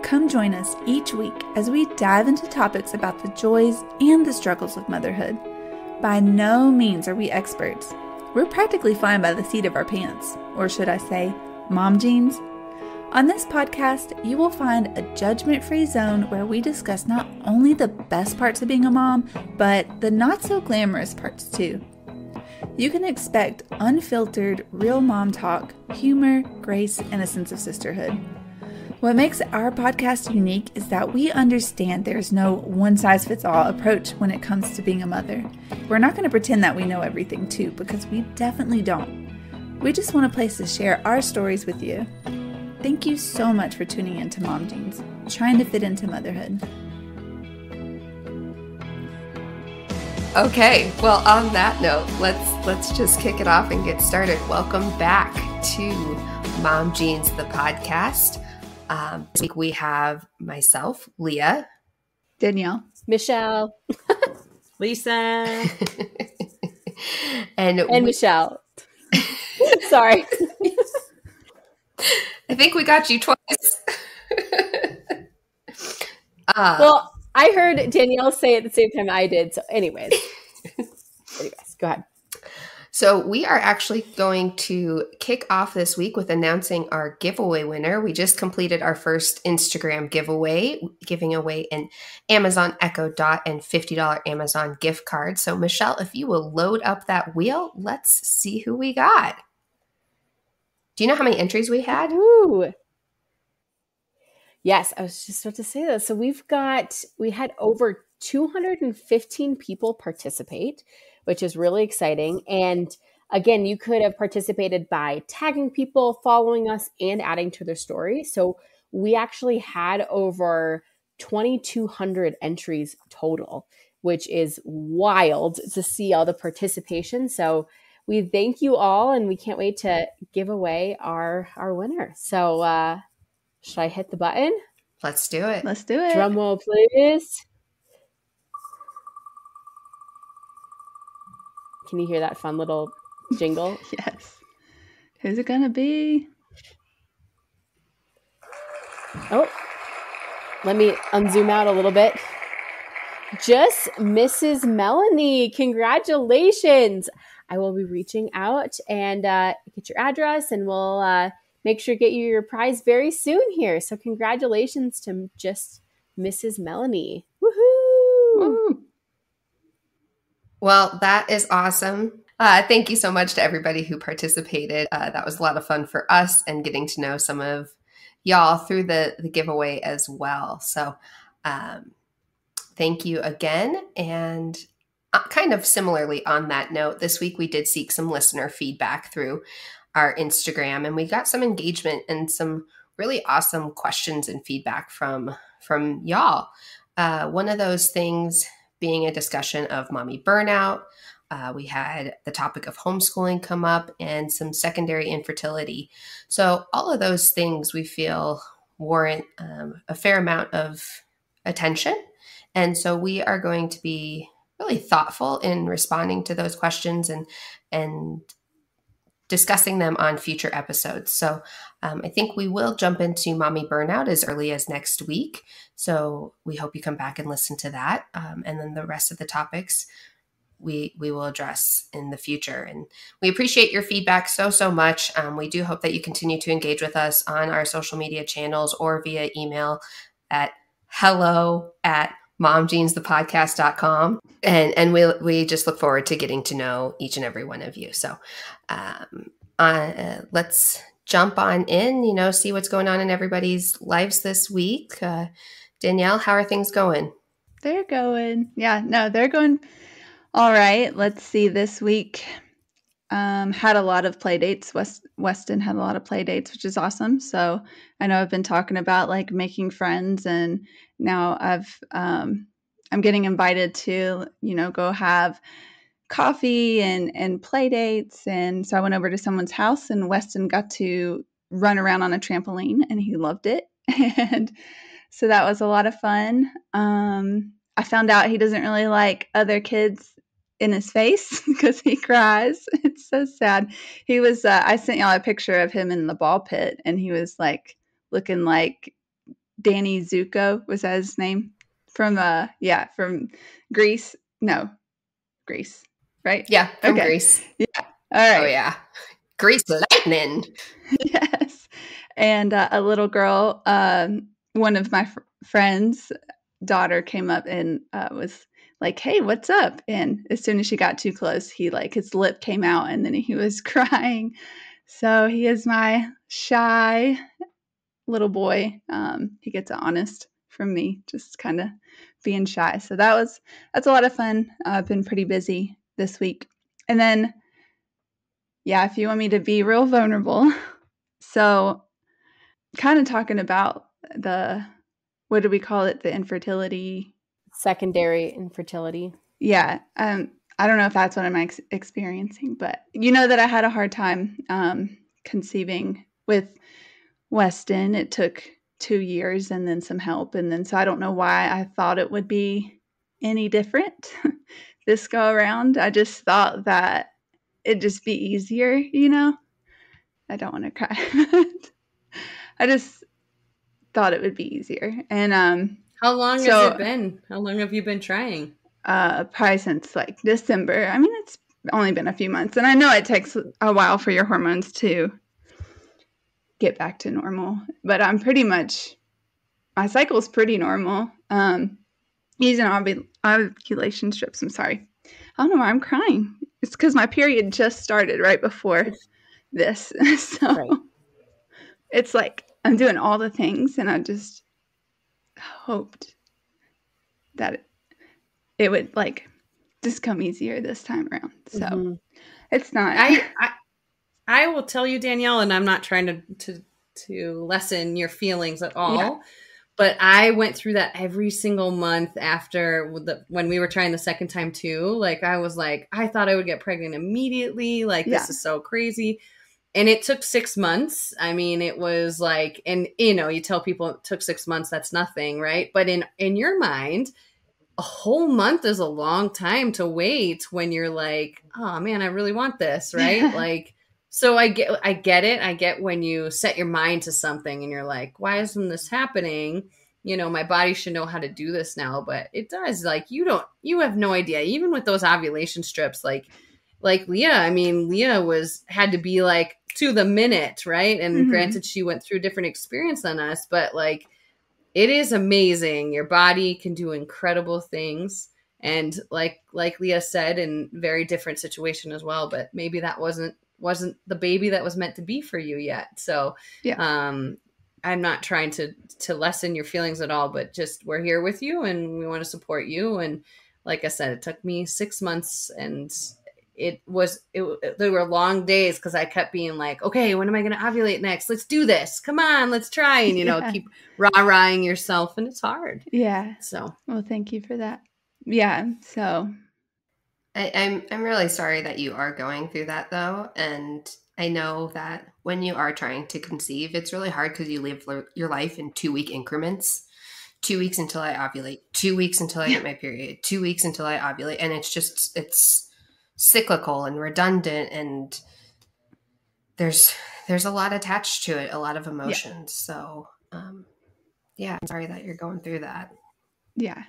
Come join us each week as we dive into topics about the joys and the struggles of motherhood. By no means are we experts. We're practically flying by the seat of our pants, or should I say, mom jeans. On this podcast, you will find a judgment-free zone where we discuss not only the best parts of being a mom, but the not-so-glamorous parts too. You can expect unfiltered, real mom talk, humor, grace, and a sense of sisterhood. What makes our podcast unique is that we understand there's no one-size-fits-all approach when it comes to being a mother. We're not going to pretend that we know everything too, because we definitely don't. We just want a place to share our stories with you. Thank you so much for tuning in to Mom Jeans, trying to fit into motherhood. Okay, well, on that note, let's just kick it off and get started. Welcome back to Mom Jeans, the podcast. This week we have myself, Leah, Danielle, Michelle, Lisa, and Michelle. Sorry. I think we got you twice. Well, I heard Danielle say it at the same time I did. So anyways, go ahead. So we are actually going to kick off this week with announcing our giveaway winner. We just completed our first Instagram giveaway, giving away an Amazon Echo Dot and $50 Amazon gift card. So Michelle, if you will load up that wheel, let's see who we got. Do you know how many entries we had? Ooh. Yes, I was just about to say that. So we had over 215 people participate, which is really exciting. And again, you could have participated by tagging people, following us, and adding to their story. So we actually had over 2,200 entries total, which is wild to see all the participation. So we thank you all, and we can't wait to give away our winner. So should I hit the button? Let's do it. Let's do it. Drum roll, please. Can you hear that fun little jingle? Yes. Who's it going to be? Oh, let me unzoom out a little bit. Just Mrs. Melanie. Congratulations. I will be reaching out and get your address, and we'll make sure to get you your prize very soon here. So congratulations to just Mrs. Melanie. Woohoo! Woo. Well, that is awesome. Thank you so much to everybody who participated. That was a lot of fun for us and getting to know some of y'all through the giveaway as well. So thank you again. And kind of similarly on that note, this week we did seek some listener feedback through our Instagram, and we got some engagement and some really awesome questions and feedback from y'all. One of those things being a discussion of mommy burnout. We had the topic of homeschooling come up and some secondary infertility. So all of those things we feel warrant a fair amount of attention. And so we are going to be really thoughtful in responding to those questions and discussing them on future episodes. So I think we will jump into mommy burnout as early as next week. So we hope you come back and listen to that. And then the rest of the topics we will address in the future. And we appreciate your feedback so much. We do hope that you continue to engage with us on our social media channels or via email at hello@momjeansthepodcast.com. And we just look forward to getting to know each and every one of you. So let's jump on in, see what's going on in everybody's lives this week. Danielle, how are things going? They're going. Yeah, no, they're going all right. Let's see. This week had a lot of play dates. Weston had a lot of play dates, which is awesome. So I know I've been talking about like making friends, and now I'm getting invited to, go have coffee and play dates. And so I went over to someone's house, and Weston got to run around on a trampoline, and he loved it. And so that was a lot of fun. I found out he doesn't really like other kids in his face because he cries. It's so sad. He was, I sent y'all a picture of him in the ball pit, and he was like looking like Danny Zuko, was that his name? From Greece. No, Greece, right? Yeah, from Okay. Greece. Yeah. All right. Oh, yeah. Greece lightning. Yes. And a little girl, one of my friends' daughter came up and was like, "Hey, what's up?" And as soon as she got too close, he like his lip came out and then he was crying. So he is my shy little boy. He gets honest from me, just kind of being shy. So that's a lot of fun. I've been pretty busy this week. And then, yeah, if you want me to be real vulnerable, so kind of talking about what do we call it? The infertility. Secondary infertility. Yeah. I don't know if that's what I'm experiencing, but you know that I had a hard time conceiving with Weston. It took 2 years and then some help. And then, so I don't know why I thought it would be any different this go around. I just thought that it'd just be easier, I don't want to cry. I just thought it would be easier. And how long has it been? How long have you been trying? Probably since like December. I mean, it's only been a few months, and I know it takes a while for your hormones to get back to normal, but my cycle is pretty normal. Using ovulation strips. I'm sorry. I don't know why I'm crying. It's because my period just started right before this. So right. It's like I'm doing all the things, and I just hoped that it would like just come easier this time around. So it's not. I will tell you, Danielle, and I'm not trying to lessen your feelings at all. Yeah. But I went through that every single month after when we were trying the second time too. Like I was like, I thought I would get pregnant immediately. Like this is so crazy. And it took 6 months. I mean, it was like, and you tell people it took 6 months, that's nothing, right? But in your mind, a whole month is a long time to wait when you're like, oh man, I really want this, right? Like, so I get it. I get when you set your mind to something and you're like, why isn't this happening? My body should know how to do this now, but it does. Like, you have no idea. Even with those ovulation strips, like Leah, I mean, Leah had to be like to the minute, right? And granted, she went through a different experience than us, but like, it is amazing. Your body can do incredible things. And like Leah said, in very different situation as well, but maybe that wasn't the baby that was meant to be for you yet. So, I'm not trying to lessen your feelings at all, but just we're here with you and we want to support you. And like I said, it took me 6 months and there were long days because I kept being like, okay, when am I going to ovulate next? Let's do this. Come on, let's try. And, keep rah-rahing yourself. And it's hard. Yeah. So, well, thank you for that. Yeah. So I'm really sorry that you are going through that though. And I know that when you are trying to conceive, it's really hard because you live your life in 2-week increments. 2 weeks until I ovulate, 2 weeks until I get my period, 2 weeks until I ovulate. And it's cyclical and redundant, and there's a lot attached to it, a lot of emotions. So I'm sorry that you're going through that. Yeah.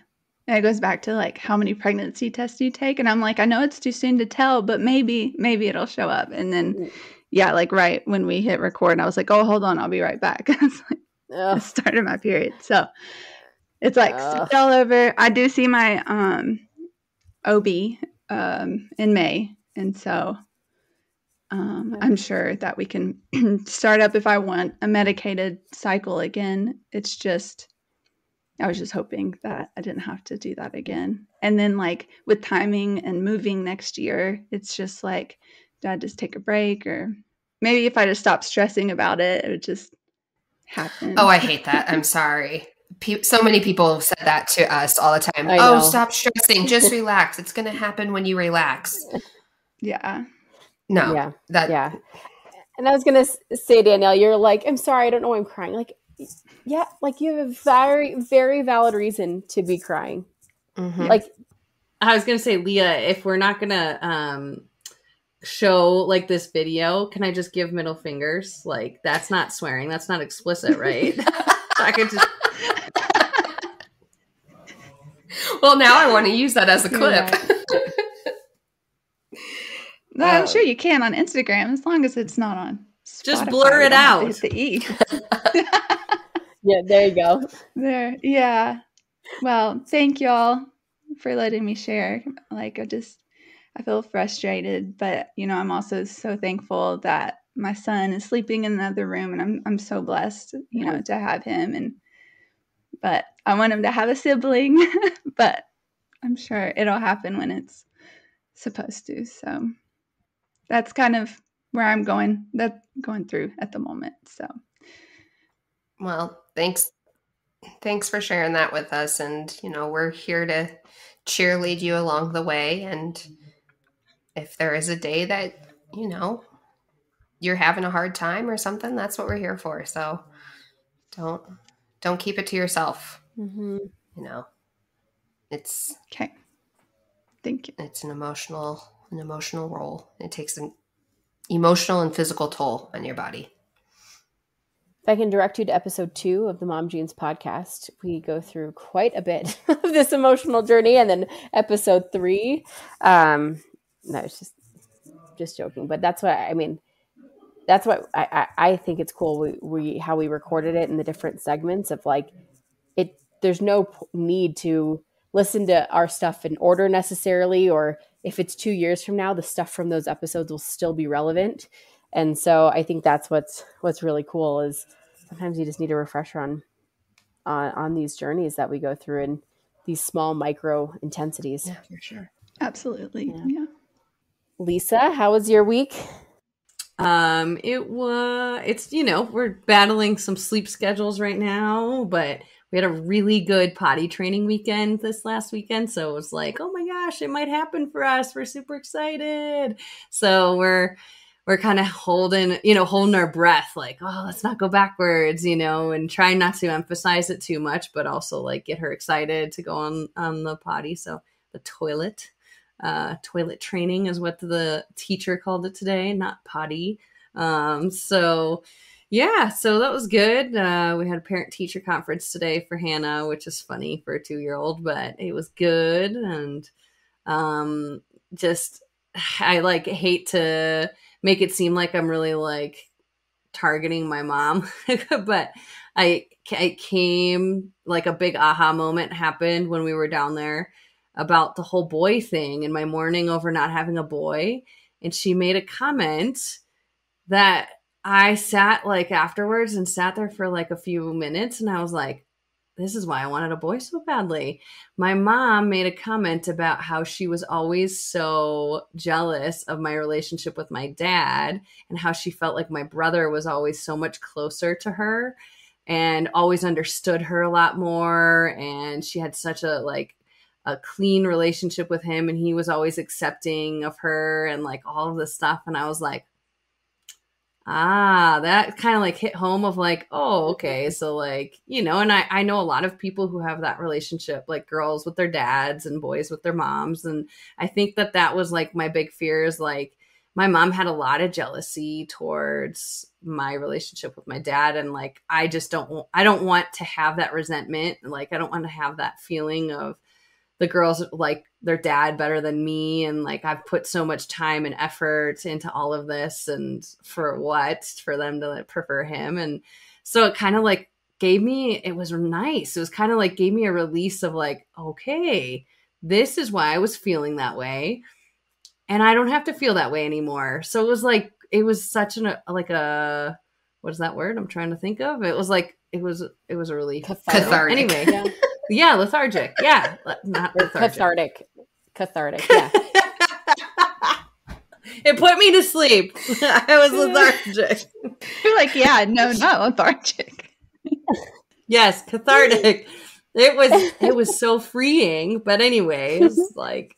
And it goes back to like how many pregnancy tests you take, and I'm like, I know it's too soon to tell, but maybe it'll show up. And then like right when we hit record, I was like, oh, hold on, I'll be right back. It's like I started my period. So it's like spit all over. I do see my OB in May, and so I'm sure that we can start up if I want a medicated cycle again. It's just I was just hoping that I didn't have to do that again. And then like with timing and moving next year, it's just like, did I just take a break? Or maybe if I just stopped stressing about it, it would just happen. Oh, I hate that. I'm sorry. So many people have said that to us all the time. Stop stressing. Just relax. It's going to happen when you relax. Yeah. No. Yeah. And I was going to say, Danielle, you're like, I'm sorry, I don't know why I'm crying. Like, yeah, like you have a very, very valid reason to be crying. Mm-hmm. Like, I was going to say, Leah, if we're not going to show like this video, can I just give middle fingers? Like, that's not swearing. That's not explicit, right? I could just Well, now I want to use that as a clip. No, I'm sure you can on Instagram as long as it's not on Spotify. Just blur it out. Hit the E. Yeah, there you go. There. Yeah. Well, thank y'all for letting me share. Like, I feel frustrated, but I'm also so thankful that my son is sleeping in another room, and I'm so blessed, to have him. But I want him to have a sibling, but I'm sure it'll happen when it's supposed to. So that's kind of where I'm going through at the moment. So, well, thanks for sharing that with us. And, we're here to cheerlead you along the way. And if there is a day that, you're having a hard time or something, that's what we're here for. So don't keep it to yourself. Mm-hmm. It's okay. Thank you. It's an emotional role. It takes an emotional and physical toll on your body. If I can direct you to episode 2 of the Mom Jeans podcast, we go through quite a bit of this emotional journey. And then episode 3, no, it's just joking. But that's what I think it's cool. We how we recorded it in the different segments of like it. There's no need to listen to our stuff in order necessarily, or if it's 2 years from now, the stuff from those episodes will still be relevant. And so I think that's what's really cool is sometimes you just need a refresher on these journeys that we go through and these small micro intensities. Yeah, for sure. Absolutely. Yeah. Lisa, how was your week? We're battling some sleep schedules right now, but we had a really good potty training weekend this last weekend. So it was like, oh my gosh, it might happen for us. We're super excited. So we're kind of holding our breath, like, oh, let's not go backwards, and try not to emphasize it too much, but also like get her excited to go on the potty. So the toilet training is what the teacher called it today, not potty. So that was good. We had a parent teacher conference today for Hannah, which is funny for a 2-year-old, but it was good. And, I hate to make it seem like I'm really targeting my mom, but I came like a big aha moment happened when we were down there about the whole boy thing and my mourning over not having a boy. And she made a comment that I sat afterwards and sat there for a few minutes. And I was like, this is why I wanted a boy so badly. My mom made a comment about how she was always so jealous of my relationship with my dad and how she felt like my brother was always so much closer to her and always understood her a lot more. And she had such a clean relationship with him and he was always accepting of her and all of this stuff. And I was like, that kind of hit home of oh, okay. So and I know a lot of people who have that relationship, girls with their dads and boys with their moms. And I think that was my big fear is my mom had a lot of jealousy towards my relationship with my dad. And I don't want to have that resentment. I don't want to have that feeling of the girls like their dad better than me. And I've put so much time and effort into all of this and for them to prefer him. And so it kind of it was nice. It was kind of gave me a release of okay, this is why I was feeling that way. And I don't have to feel that way anymore. So it was such what is that word I'm trying to think of? It was it was a relief. Cathartic. Anyway. Yeah. Yeah, lethargic. Yeah, not lethargic. Cathartic. Yeah. It put me to sleep. I was lethargic. You're not lethargic. Yes, cathartic. It was so freeing. But anyways, it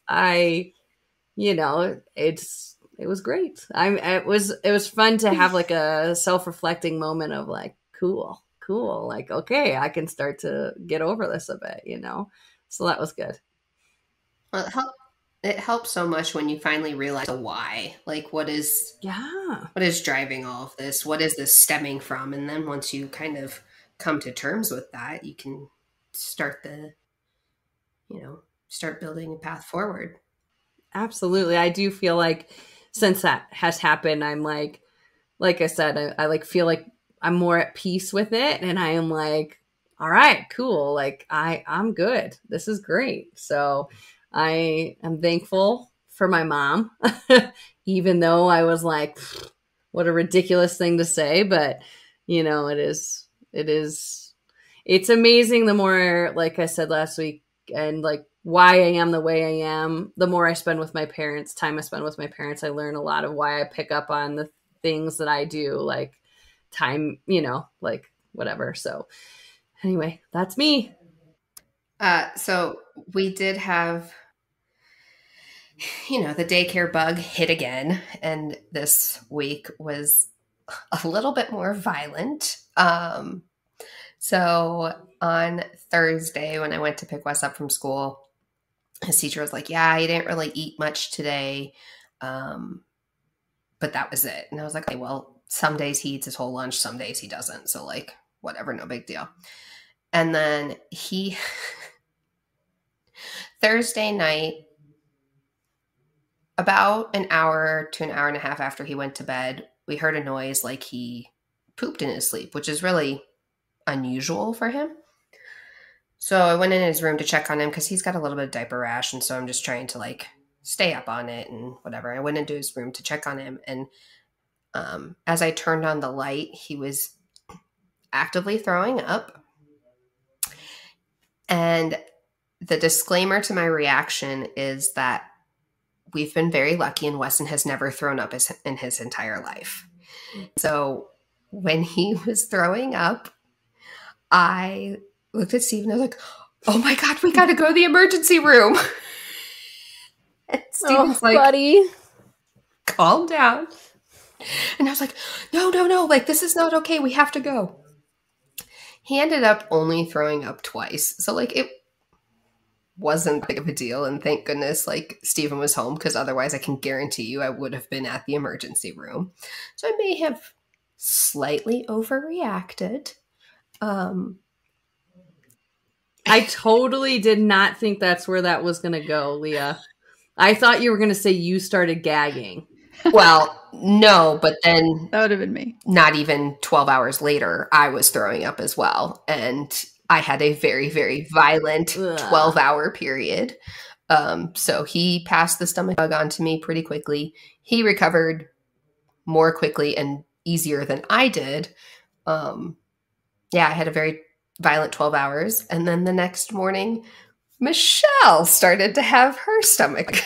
was great. It was fun to have a self-reflecting moment of cool. Okay, I can start to get over this a bit, so that was good. Well, it helps so much when you finally realize the why, what is driving all of this, what is this stemming from, and then once you kind of come to terms with that, you can start the start building a path forward. Absolutely. I do feel like since that has happened, I'm like I said, I like feel like I'm more at peace with it. And I am like, all right, cool. Like I'm good. This is great. So I am thankful for my mom, even though I was like, what a ridiculous thing to say, but it's amazing. The more, like I said last week, and like why I am the way I am, the more I spend with my parents, time I spend with my parents, I learn a lot of why I pick up on the things that I do, like time, like whatever. So anyway, that's me. So we did have, the daycare bug hit again. And this week was a little bit more violent. So on Thursday, when I went to pick Wes up from school, his teacher was like, yeah, he didn't really eat much today. But that was it. And I was like, okay, well, some days he eats his whole lunch, some days he doesn't. So like, whatever, no big deal. And then Thursday night, about an hour to an hour and a half after he went to bed, we heard a noise like he pooped in his sleep, which is really unusual for him. So I went in his room to check on him because he's got a little bit of diaper rash. And so I'm just trying to like stay up on it and whatever. I went into his room to check on him. And as I turned on the light, he was actively throwing up. And the disclaimer to my reaction is that we've been very lucky and Weston has never thrown up in his entire life. So when he was throwing up, I looked at Steve and I was like, oh my God, we got to go to the emergency room. And Steven's like, buddy, calm down. And I was like, no, like this is not okay. We have to go. He ended up only throwing up twice. So like it wasn't big of a deal. And thank goodness like Steven was home because otherwise I can guarantee you I would have been at the emergency room. So I may have slightly overreacted. I totally did not think that's where that was going to go, Leah. I thought you were going to say you started gagging. Well, no, but then that would have been me. Not even 12 hours later, I was throwing up as well. And I had a very, very violent 12-hour period. So he passed the stomach bug on to me pretty quickly. He recovered more quickly and easier than I did. I had a very violent 12 hours. And then the next morning, Michelle started to have her stomach.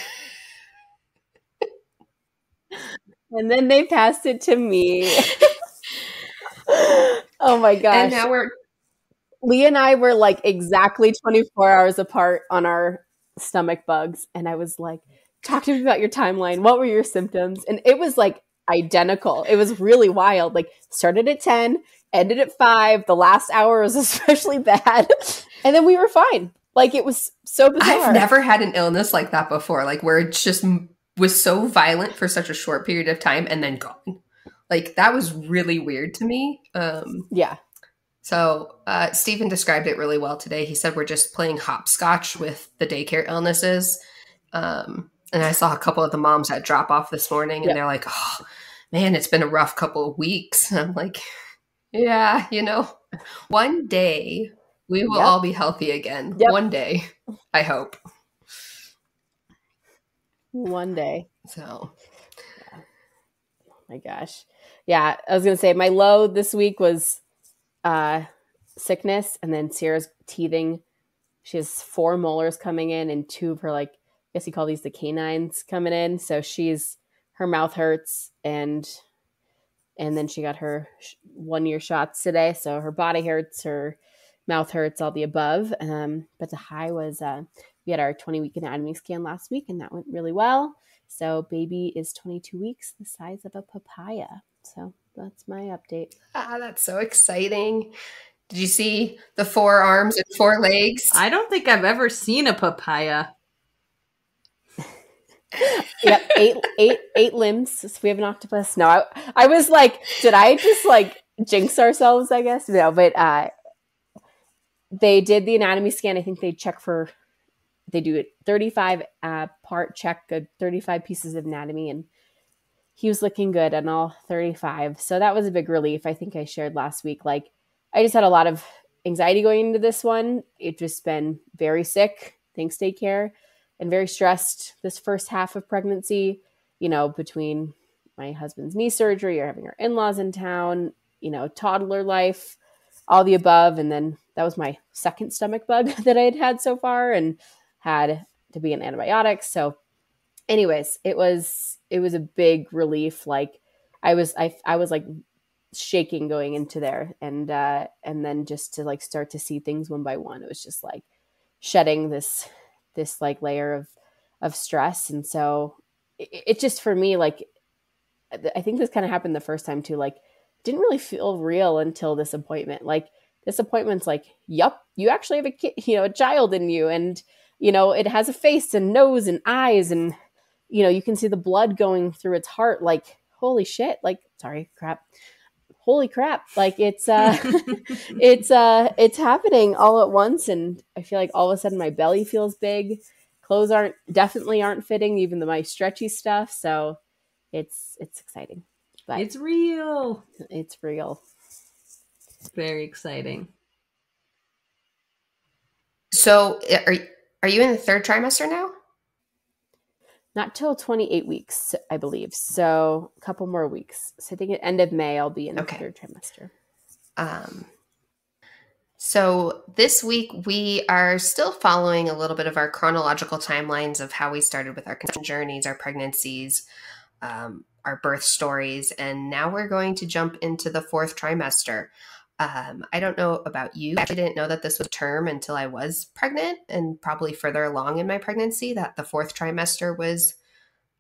And then they passed it to me. Oh my gosh. And now Leah and I were like exactly 24 hours apart on our stomach bugs. And I was like, talk to me about your timeline. What were your symptoms? And it was like identical. It was really wild. Like started at 10, ended at 5. The last hour was especially bad. And then we were fine. Like it was so bizarre. I've never had an illness like that before. Like where it just was so violent for such a short period of time and then gone. Like that was really weird to me. Yeah. So Stephen described it really well today. He said we're just playing hopscotch with the daycare illnesses. And I saw a couple of the moms at drop off this morning and they're like, oh man, it's been a rough couple of weeks. And I'm like, yeah, one day we will all be healthy again. Yep. One day, I hope. One day. So. Yeah. Oh my gosh. Yeah. I was going to say my low this week was sickness, and then Sierra's teething. She has 4 molars coming in and 2 of her, like, I guess you call these the canines coming in. So her mouth hurts and then she got her 1-year shots today. So her body hurts, her mouth hurts, all the above. But the high was, we had our 20-week anatomy scan last week and that went really well. So baby is 22 weeks, the size of a papaya. So that's my update. That's so exciting. Did you see the 4 arms and 4 legs? I don't think I've ever seen a papaya. Yep, 8 limbs. So we have an octopus. No, I was like, did I just like jinx ourselves, I guess? No, but they did the anatomy scan. I think they check for they do it 35 part check, 35 pieces of anatomy, and he was looking good on all 35. So that was a big relief. I think I shared last week, like I just had a lot of anxiety going into this one. It just been very sick, thanks daycare, and very stressed this first half of pregnancy, between my husband's knee surgery or having our in-laws in town, toddler life, all the above. And then that was my second stomach bug that I had so far and had to be on antibiotics. So anyways, it was a big relief. Like I was like shaking going into there, and then just to like start to see things one by one, it was just like shedding this like layer of stress. And so it just, for me, like, I think this kind of happened the first time too, like didn't really feel real until this appointment. Like this appointment's like, yup, you actually have a kid, a child in you, and it has a face and nose and eyes, and you can see the blood going through its heart. Like, holy shit, like, holy crap. Like it's it's happening all at once. And I feel like all of a sudden my belly feels big. Clothes definitely aren't fitting, even my stretchy stuff. So it's exciting. But it's real. It's real. Very exciting. So are you in the third trimester now? Not till 28 weeks, I believe. So a couple more weeks. So I think at end of May, I'll be in the third trimester. So this week we are still following a little bit of our chronological timelines of how we started with our conception journeys, our pregnancies, our birth stories, and now we're going to jump into the fourth trimester. I don't know about you. I actually didn't know that this was a term until I was pregnant, and probably further along in my pregnancy, that the fourth trimester was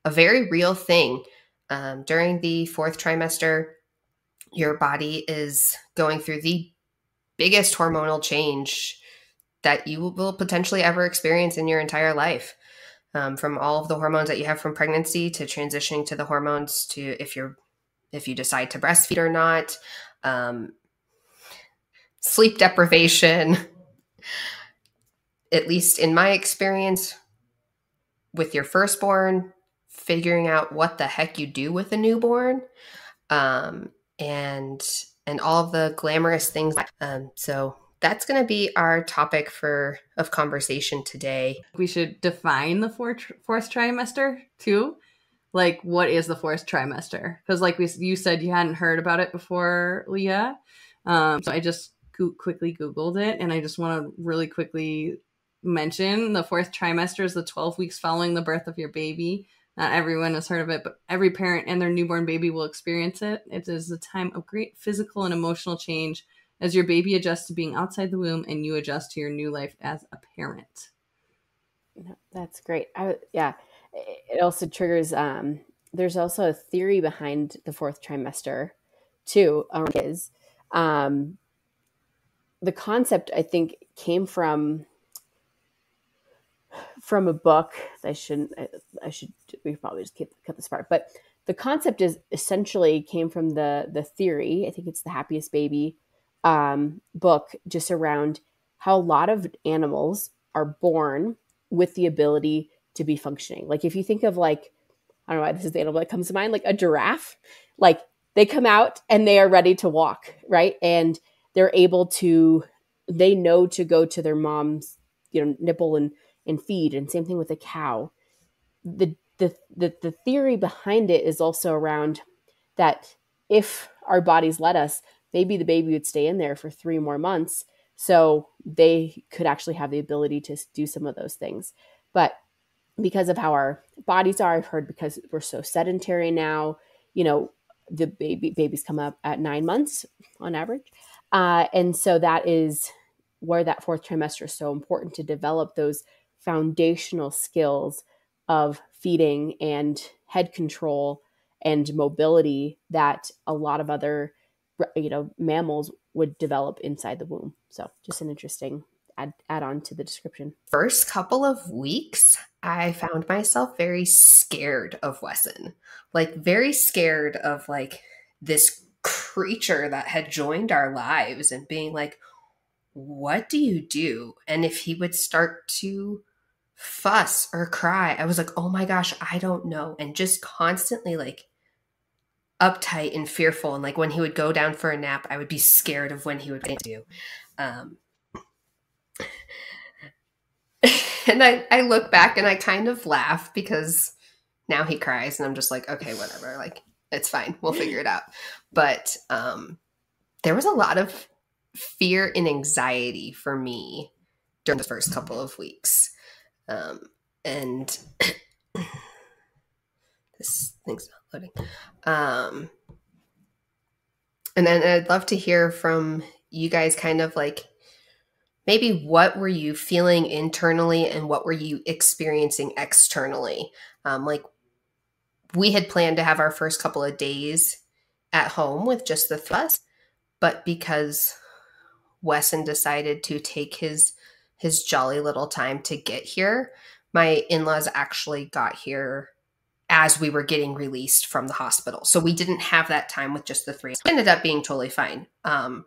a very real thing. During the fourth trimester, your body is going through the biggest hormonal change that you will potentially ever experience in your entire life. From all of the hormones that you have from pregnancy to transitioning to the hormones to if you decide to breastfeed or not, sleep deprivation. At least in my experience with your firstborn, figuring out what the heck you do with a newborn, and all of the glamorous things. So that's going to be our topic of conversation today. We should define the fourth trimester too. Like, what is the fourth trimester? Because like you said, you hadn't heard about it before, Leah. So I just quickly Googled it, and I just want to really quickly mention the fourth trimester is the 12 weeks following the birth of your baby. Not everyone has heard of it, but every parent and their newborn baby will experience it. It is a time of great physical and emotional change as your baby adjusts to being outside the womb and you adjust to your new life as a parent. That's great. It also triggers, there's also a theory behind the fourth trimester too, is the concept, I think, came from a book. We probably just cut this part, but the concept is essentially came from the theory. I think it's the Happiest Baby book, just around how a lot of animals are born with the ability to be functioning. Like if you think of like, I don't know why this is the animal that comes to mind, like a giraffe, like they come out and they are ready to walk, right? And they're able to, they know to go to their mom's, nipple and feed. And same thing with a cow. The theory behind it is also around that if our bodies let us, maybe the baby would stay in there for 3 more months. So they could actually have the ability to do some of those things. But because of how our bodies are, I've heard because we're so sedentary now, the babies come up at 9 months on average. And so that is where that fourth trimester is so important, to develop those foundational skills of feeding and head control and mobility that a lot of other, mammals would develop inside the womb. So just an interesting add on to the description. First couple of weeks, I found myself very scared of Wesson, like very scared of like this creature that had joined our lives, and being like, what do you do? And if he would start to fuss or cry. I was like, oh my gosh, I don't know. And just constantly like uptight and fearful. And like when he would go down for a nap, I would be scared of when he would do. Um, and I look back and I kind of laugh because now he cries and I'm just like, okay, whatever. Like, it's fine. We'll figure it out. But there was a lot of fear and anxiety for me during the first couple of weeks. And this thing's not loading. And then I'd love to hear from you guys kind of like, maybe what were you feeling internally and what were you experiencing externally? Like we had planned to have our first couple of days at home with just the three of us, but because Wesson decided to take his jolly little time to get here, my in-laws actually got here as we were getting released from the hospital. So we didn't have that time with just the three. It ended up being totally fine. My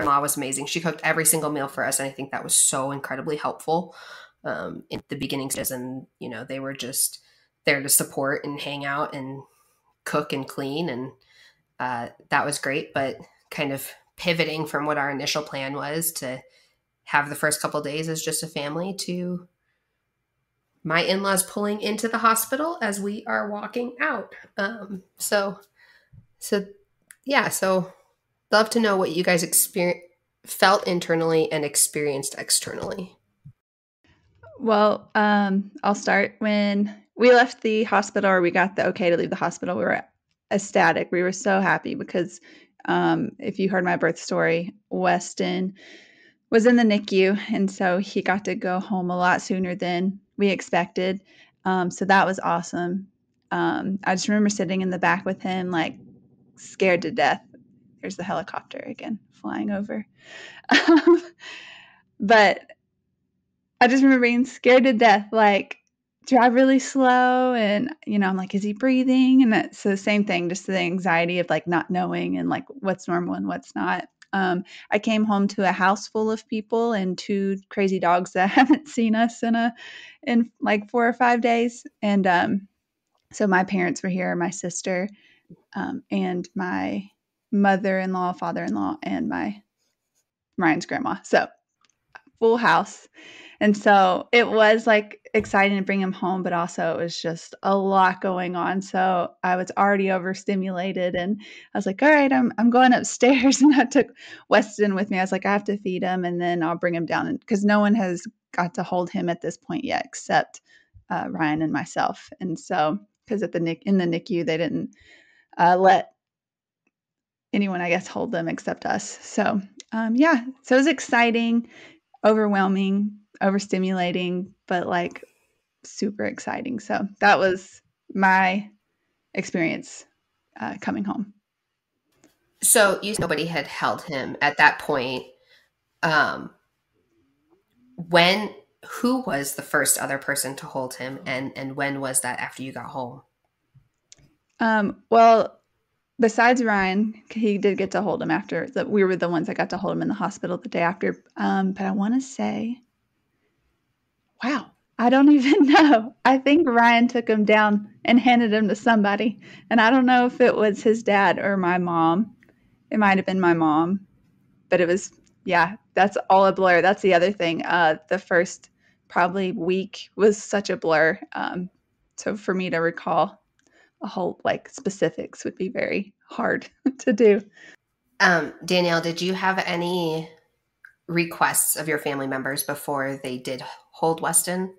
mom was amazing. She cooked every single meal for us. And I think that was so incredibly helpful in the beginning stages. And, you know, they were just there to support and hang out and cook and clean. And that was great. But kind of pivoting from what our initial plan was to have the first couple of days as just a family to my in-laws pulling into the hospital as we are walking out. So love to know what you guys felt internally and experienced externally. Well, I'll start. When we left the hospital, or we got the okay to leave the hospital, we were ecstatic. We were so happy because if you heard my birth story, Weston was in the NICU, and so he got to go home a lot sooner than we expected. So that was awesome. I just remember sitting in the back with him, like scared to death. There's the helicopter again flying over. But I just remember being scared to death, like drive really slow. And, you know, I'm like, is he breathing? And that's the same thing, just the anxiety of like not knowing and like what's normal and what's not. I came home to a house full of people and 2 crazy dogs that haven't seen us in like 4 or 5 days. And so my parents were here, my sister, and my mother-in-law, father-in-law, and Ryan's grandma. So full house. And so it was like exciting to bring him home, but also it was just a lot going on. So I was already overstimulated and I was like, all right, I'm going upstairs. And I took Weston with me. I was like, I have to feed him and then I'll bring him down. Because no one has got to hold him at this point yet, except Ryan and myself. And so, because in the NICU, they didn't let anyone, I guess, hold them except us. So so it was exciting, overwhelming, overstimulating, but like super exciting. So that was my experience coming home. So you said nobody had held him at that point. Who was the first other person to hold him, and when was that after you got home? Well, besides Ryan, he did get to hold him after. We were the ones that got to hold him in the hospital the day after. But I want to say, wow, I don't even know. I think Ryan took him down and handed him to somebody. And I don't know if it was his dad or my mom. It might have been my mom. But it was, that's all a blur. That's the other thing. The first probably week was such a blur. So for me to recall a whole like specifics would be very hard to do. Danielle, did you have any requests of your family members before they did hold Weston,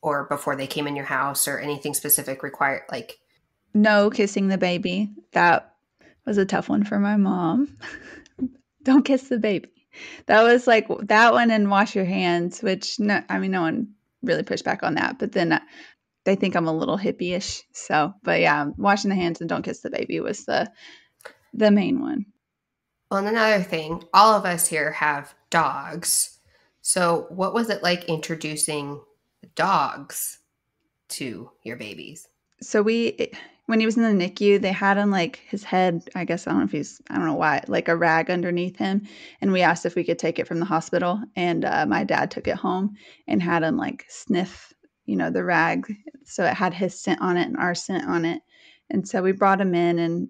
or before they came in your house, or anything specific required? Like, no kissing the baby. That was a tough one for my mom. Don't kiss the baby. That was like that one, and wash your hands, which no one really pushed back on that. But then they think I'm a little hippie-ish. So, but yeah, washing the hands and don't kiss the baby was the main one. Well, and another thing, all of us here have dogs. So what was it like introducing dogs to your babies? So we when he was in the NICU, they had him like his head, I guess, I don't know why, like a rag underneath him. And we asked if we could take it from the hospital. And my dad took it home and had him like sniff, the rag. So it had his scent on it and our scent on it. And so we brought him in and,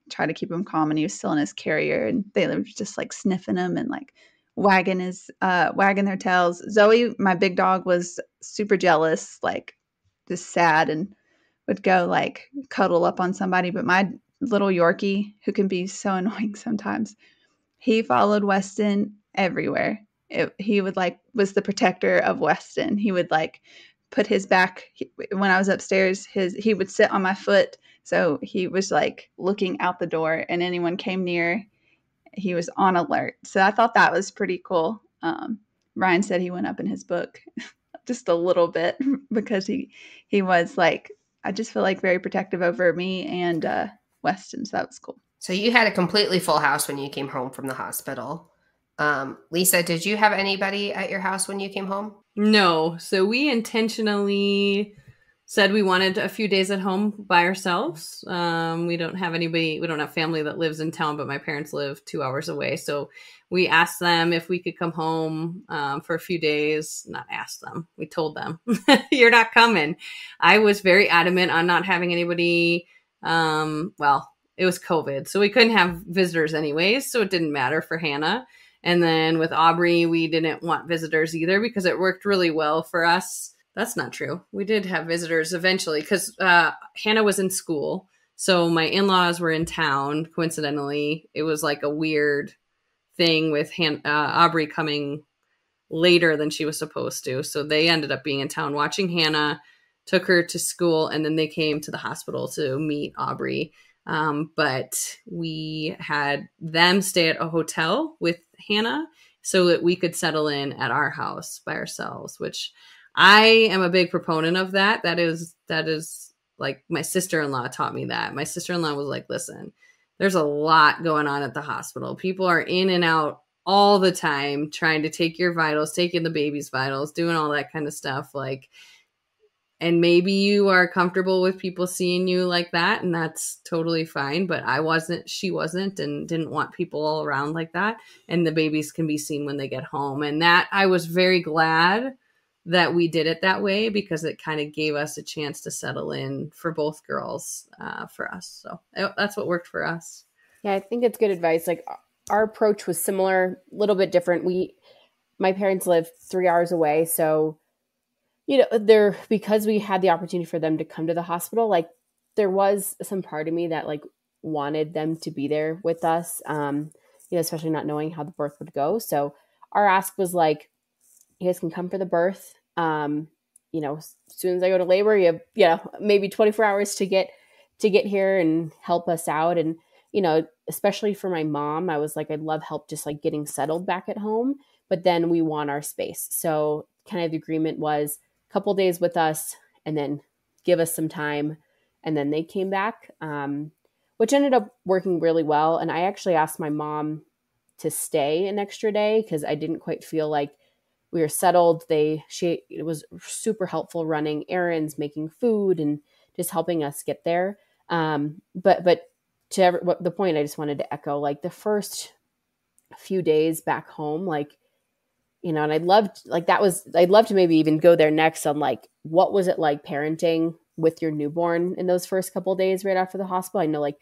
try to keep him calm. And he was still in his carrier. And they were just like sniffing him and like wagging their tails. Zoe, my big dog, was super jealous, like just sad, and would go like cuddle up on somebody. But my little Yorkie, who can be so annoying sometimes, he followed Weston everywhere. He would was the protector of Weston. He would like put his back when I was upstairs. He would sit on my foot, so he was like looking out the door, and anyone came near, he was on alert. So I thought that was pretty cool. Ryan said he went up in his book just a little bit because he was like, I just feel like very protective over me and Weston. So that was cool. So you had a completely full house when you came home from the hospital. Lisa, did you have anybody at your house when you came home? No. So we intentionally said we wanted a few days at home by ourselves. We don't have family that lives in town, but my parents live 2 hours away. So we asked them if we could come home for a few days. Not asked them. We told them, you're not coming. I was very adamant on not having anybody. It was COVID, so we couldn't have visitors anyways. So it didn't matter for Hannah. And then with Aubrey, we didn't want visitors either because it worked really well for us. That's not true. We did have visitors eventually because Hannah was in school. So my in-laws were in town. Coincidentally, it was like a weird thing with Aubrey coming later than she was supposed to. So they ended up being in town watching Hannah, took her to school, and then they came to the hospital to meet Aubrey. But we had them stay at a hotel with Hannah so that we could settle in at our house by ourselves, which I am a big proponent of that. That is like my sister-in-law taught me that. My sister-in-law was like, listen, there's a lot going on at the hospital. People are in and out all the time trying to take your vitals, taking the baby's vitals, doing all that kind of stuff. And maybe you are comfortable with people seeing you like that, and that's totally fine. But she wasn't, and didn't want people all around like that. And the babies can be seen when they get home. And that I was very glad that we did it that way because it kind of gave us a chance to settle in for both girls for us. So that's what worked for us. Yeah, I think it's good advice. Like our approach was similar, a little bit different. My parents live 3 hours away, so because we had the opportunity for them to come to the hospital, like there was some part of me that like wanted them to be there with us, especially not knowing how the birth would go. So our ask was like, you guys can come for the birth. As soon as I go to labor, you have, maybe 24 hours to get here and help us out. And, especially for my mom, I was like, I'd love help just like getting settled back at home, but then we want our space. So kind of the agreement was couple days with us and then give us some time. And then they came back, which ended up working really well. And I actually asked my mom to stay an extra day because I didn't quite feel like we were settled. It was super helpful running errands, making food, and just helping us get there. But to the point I just wanted to echo, like the first few days back home, like, and I'd love to maybe even go there next on like, what was it like parenting with your newborn in those first couple of days right after the hospital? I know like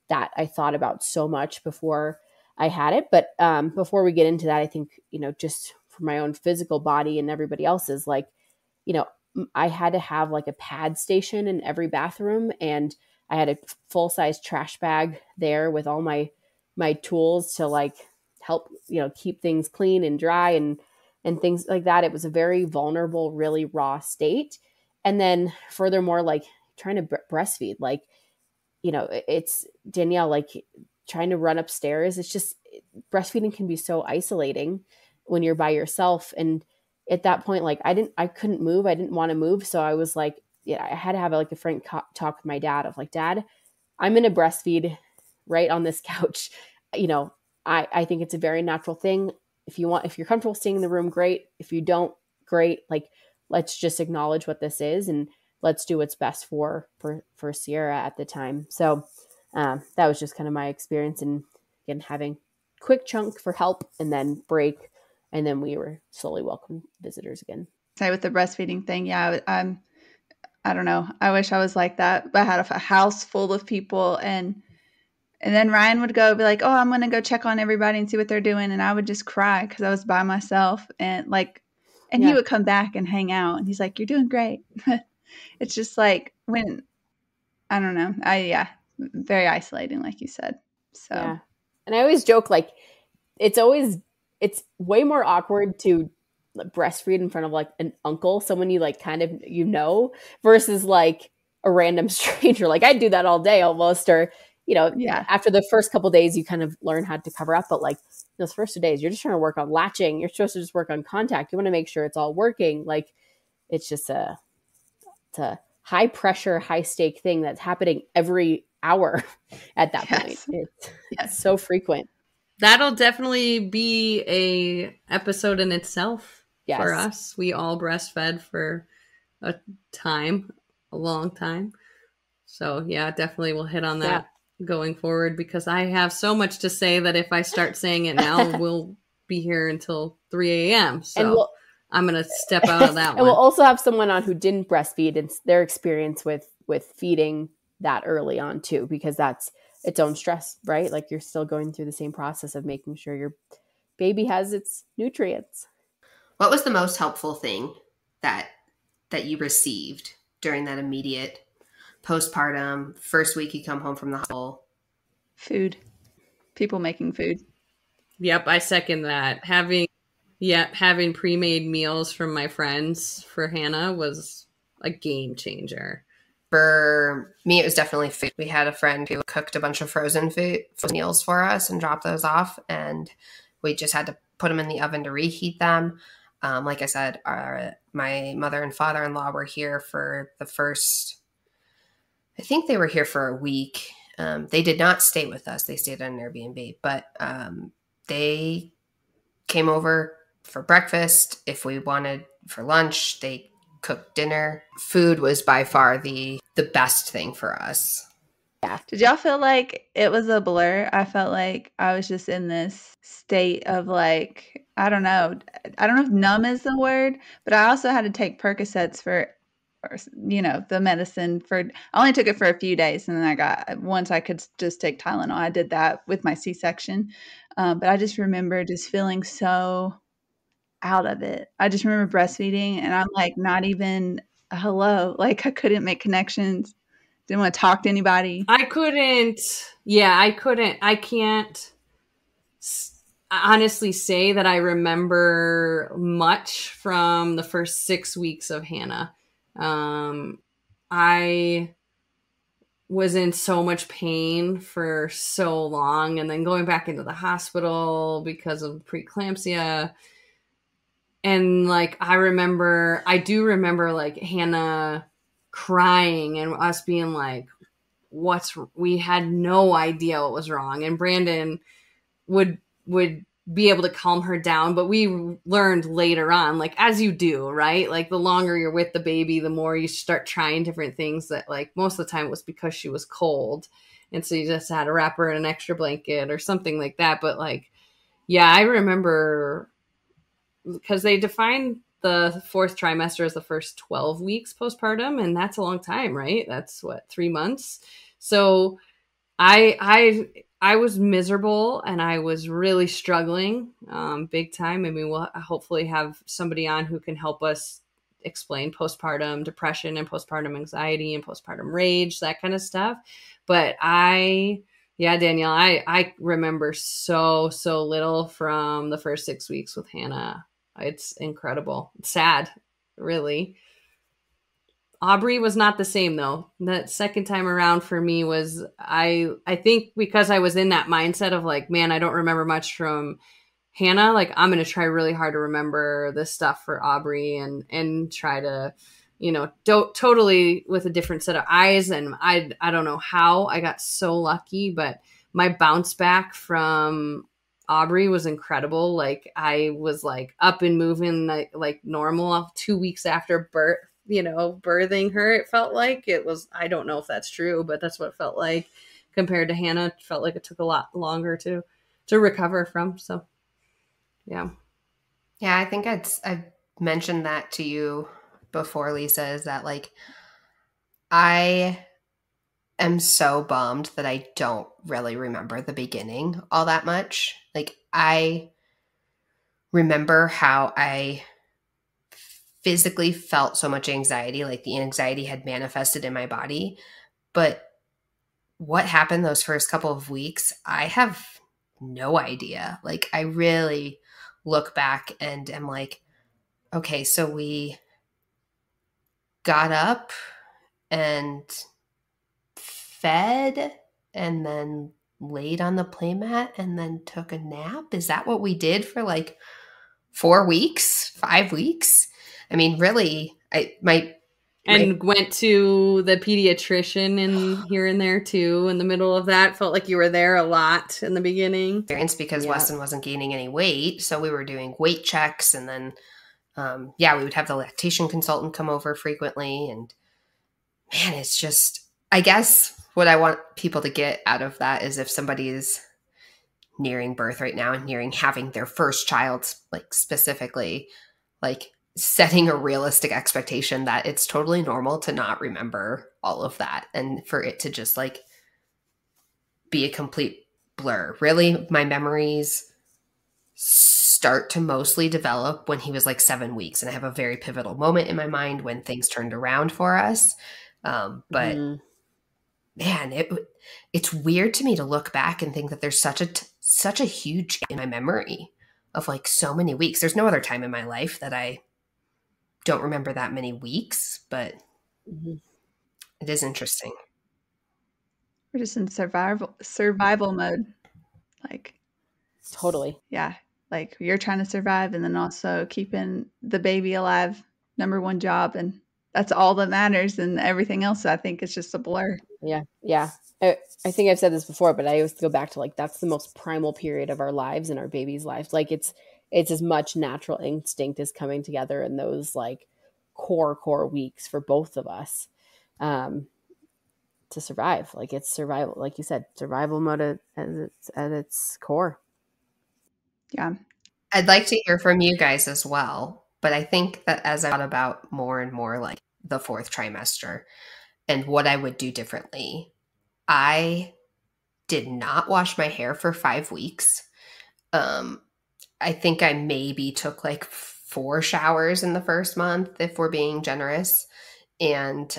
that I thought about so much before I had it. But before we get into that, I think, just for my own physical body and everybody else's, like, I had to have like a pad station in every bathroom, and I had a full-size trash bag there with all my tools to like help, keep things clean and dry and things like that. It was a very vulnerable, really raw state. And then furthermore, like trying to breastfeed, like, it's Danielle, like trying to run upstairs. It's just breastfeeding can be so isolating when you're by yourself. And at that point, like I couldn't move. I didn't want to move. So I was like, I had to have like a frank talk with my dad of like, Dad, I'm going to breastfeed right on this couch. I think it's a very natural thing. If you're comfortable staying in the room, great. If you don't, great. Like, let's just acknowledge what this is. And let's do what's best for Sierra at the time. So that was just kind of my experience, and again, having quick chunk for help and then break. And then we were slowly welcome visitors again. Say with the breastfeeding thing. Yeah. I don't know. I wish I was like that. But I had a house full of people, and then Ryan would be like, "Oh, I'm going to go check on everybody and see what they're doing." And I would just cry because I was by myself, and he would come back and hang out, and he's like, "You're doing great." It's just like when, I don't know. Very isolating, like you said. So, yeah. And I always joke, like, it's way more awkward to breastfeed in front of like an uncle, someone you like kind of, versus like a random stranger. Like I do that all day almost, or, after the first couple of days, you kind of learn how to cover up. But like those first 2 days, you're just trying to work on latching. You're supposed to just work on contact. You want to make sure it's all working. Like it's just it's a high pressure, high stake thing that's happening every hour at that point. It's so frequent. That'll definitely be a episode in itself for us. We all breastfed for a long time. So yeah, definitely we'll hit on that going forward, because I have so much to say that if I start saying it now, we'll be here until 3 a.m. So I'm going to step out of that one. And we'll also have someone on who didn't breastfeed and their experience with feeding that early on too, because that's its own stress, right? Like you're still going through the same process of making sure your baby has its nutrients. What was the most helpful thing that you received during that immediate postpartum first week you come home from the hospital? Food. People making food. Yep, I second that. Having pre-made meals from my friends for Hannah was a game changer. For me, it was definitely food. We had a friend who cooked a bunch of frozen food meals for us and dropped those off, and we just had to put them in the oven to reheat them. Like I said, my mother and father-in-law were here for the first, I think they were here for a week. They did not stay with us. They stayed on an Airbnb, but they came over for breakfast. If we wanted for lunch, they cooked dinner. Food was by far the best thing for us. Yeah. Did y'all feel like it was a blur? I felt like I was just in this state of like, I don't know if numb is the word, but I also had to take Percocets for the medicine I only took it for a few days, and then once I could just take Tylenol, I did that with my C-section. But I just remember just feeling so out of it. I just remember breastfeeding, and I'm like, not even a hello. Like I couldn't make connections. Didn't want to talk to anybody. I couldn't. Yeah, I couldn't. I can't honestly say that I remember much from the first 6 weeks of Hannah. I was in so much pain for so long, and then going back into the hospital because of preeclampsia. And like, I do remember like Hannah crying and us being like, we had no idea what was wrong. And Brandon would be able to calm her down. But we learned later on, like, as you do, right? Like the longer you're with the baby, the more you start trying different things that like most of the time it was because she was cold. And so you just had to wrap her in an extra blanket or something like that. But like, yeah, I remember because they defined the fourth trimester as the first 12 weeks postpartum. And that's a long time, right? That's 3 months. So I was miserable and I was really struggling big time. I mean, we'll hopefully have somebody on who can help us explain postpartum depression and postpartum anxiety and postpartum rage, that kind of stuff. But Danielle, I remember so little from the first 6 weeks with Hannah. It's incredible. It's sad, really. Aubrey was not the same though. That second time around for me was, I think because I was in that mindset of like, man, I don't remember much from Hannah. Like I'm going to try really hard to remember this stuff for Aubrey and try to, totally with a different set of eyes. And I don't know how I got so lucky, but my bounce back from Aubrey was incredible. Like I was like up and moving like normal 2 weeks after birth. birthing her, it felt like. It was, I don't know if that's true, but that's what it felt like. Compared to Hannah, it felt like it took a lot longer to recover from. So, yeah. Yeah, I think I've mentioned that to you before, Lisa, is that like I am so bummed that I don't really remember the beginning all that much. Like I remember how I physically felt so much anxiety, like the anxiety had manifested in my body. But what happened those first couple of weeks, I have no idea. Like I really look back and am like, okay, so we got up and fed and then laid on the playmat and then took a nap. Is that what we did for like 4 weeks, 5 weeks? I mean, really, went to the pediatrician and here and there too in the middle of that. Felt like you were there a lot in the beginning. Because Weston wasn't gaining any weight. So we were doing weight checks and then, we would have the lactation consultant come over frequently. And man, it's just, I guess what I want people to get out of that is if somebody is nearing birth right now and nearing having their first child, like specifically, like setting a realistic expectation that it's totally normal to not remember all of that and for it to just like be a complete blur. Really, my memories start to mostly develop when he was like 7 weeks. And I have a very pivotal moment in my mind when things turned around for us. Man, it's weird to me to look back and think that there's such a huge gap in my memory of like so many weeks. There's no other time in my life that I don't remember that many weeks, but it is interesting. We're just in survival mode. Like totally. Yeah. Like you're trying to survive and then also keeping the baby alive, number one job. And that's all that matters. And everything else, I think, is just a blur. Yeah. Yeah. I think I've said this before, but I always go back to like, that's the most primal period of our lives and our baby's life. Like it's as much natural instinct as coming together in those like core weeks for both of us to survive. Like it's survival, like you said, survival mode at its core. Yeah. I'd like to hear from you guys as well. But I think that as I thought about more and more like the fourth trimester and what I would do differently, I did not wash my hair for 5 weeks. I think I maybe took like 4 showers in the first month, if we're being generous, and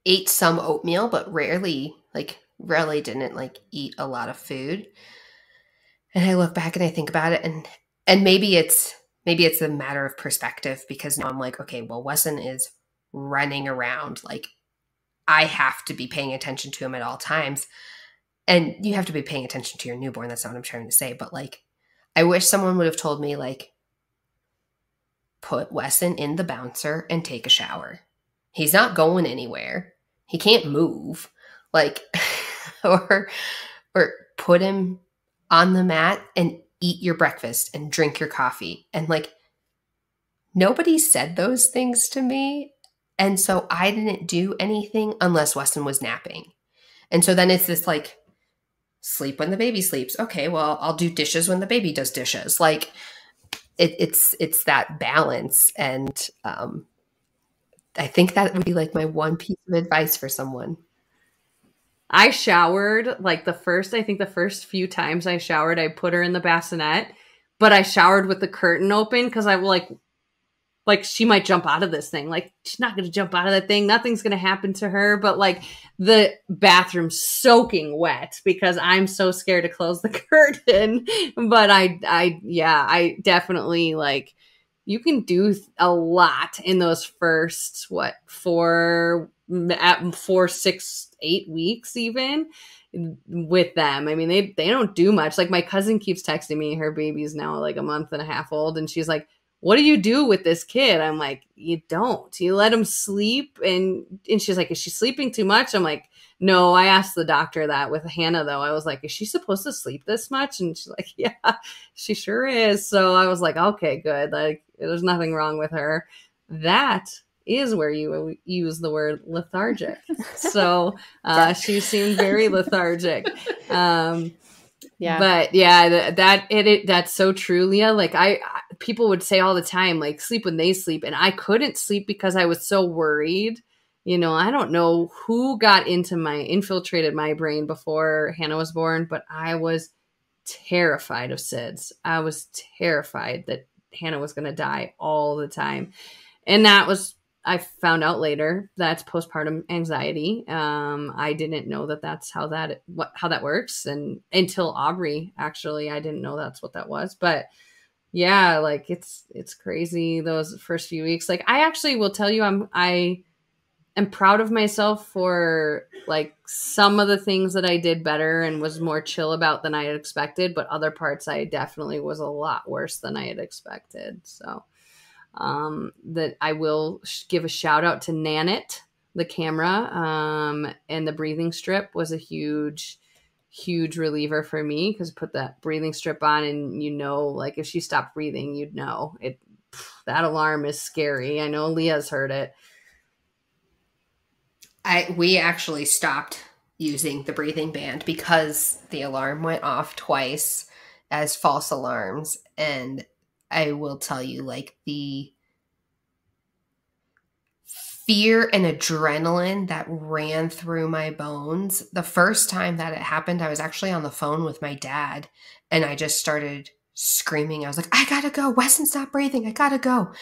ate some oatmeal, but rarely didn't like eat a lot of food. And I look back and I think about it, and maybe it's a matter of perspective, because now I'm like, okay, well, Wesson is running around. Like I have to be paying attention to him at all times. And you have to be paying attention to your newborn. That's not what I'm trying to say. But like, I wish someone would have told me like, put Wesson in the bouncer and take a shower. He's not going anywhere. He can't move. Like, or put him on the mat and eat your breakfast and drink your coffee. And like, nobody said those things to me. And so I didn't do anything unless Weston was napping. And so then it's this like, sleep when the baby sleeps. Okay, well, I'll do dishes when the baby does dishes. Like it's that balance. And I think that would be like my one piece of advice for someone. I showered like the first few times I showered, I put her in the bassinet, but I showered with the curtain open because I like she might jump out of this thing. Like she's not going to jump out of that thing. Nothing's going to happen to her. But like the bathroom's soaking wet because I'm so scared to close the curtain. But I definitely like, you can do a lot in those first, 4, 6, 8 weeks even with them. I mean, they don't do much. Like my cousin keeps texting me, her baby's now like a month and a half old. And she's like, what do you do with this kid? I'm like, you don't. You let him sleep. And she's like, is she sleeping too much? I'm like, no. I asked the doctor that with Hannah, though. I was like, is she supposed to sleep this much? And she's like, yeah, she sure is. So I was like, okay, good. Like, There's nothing wrong with her. That is where you use the word lethargic. So she seemed very lethargic. Yeah. But yeah, that's so true, Leah. Like people would say all the time, like, sleep when they sleep. And I couldn't sleep because I was so worried. You know, I don't know who infiltrated my brain before Hannah was born, but I was terrified of SIDS. I was terrified that Hannah was going to die all the time. And I found out later that's postpartum anxiety. I didn't know that's how that works. And until Aubrey, actually, I didn't know that's what that was. But yeah, like it's crazy those first few weeks. Like, I actually will tell you, I am proud of myself for like some of the things that I did better and was more chill about than I had expected. But other parts, I definitely was a lot worse than I had expected. So that I will give a shout out to Nanit, the camera, and the breathing strip was a huge reliever for me, because put that breathing strip on and like if she stopped breathing, you'd know it. That alarm is scary. I know Leah's heard it. We actually stopped using the breathing band because the alarm went off twice as false alarms. And I will tell you, like, the fear and adrenaline that ran through my bones. The first time that it happened, I was actually on the phone with my dad, and I just started screaming. I was like, I gotta go. Weston's not breathing. I gotta go.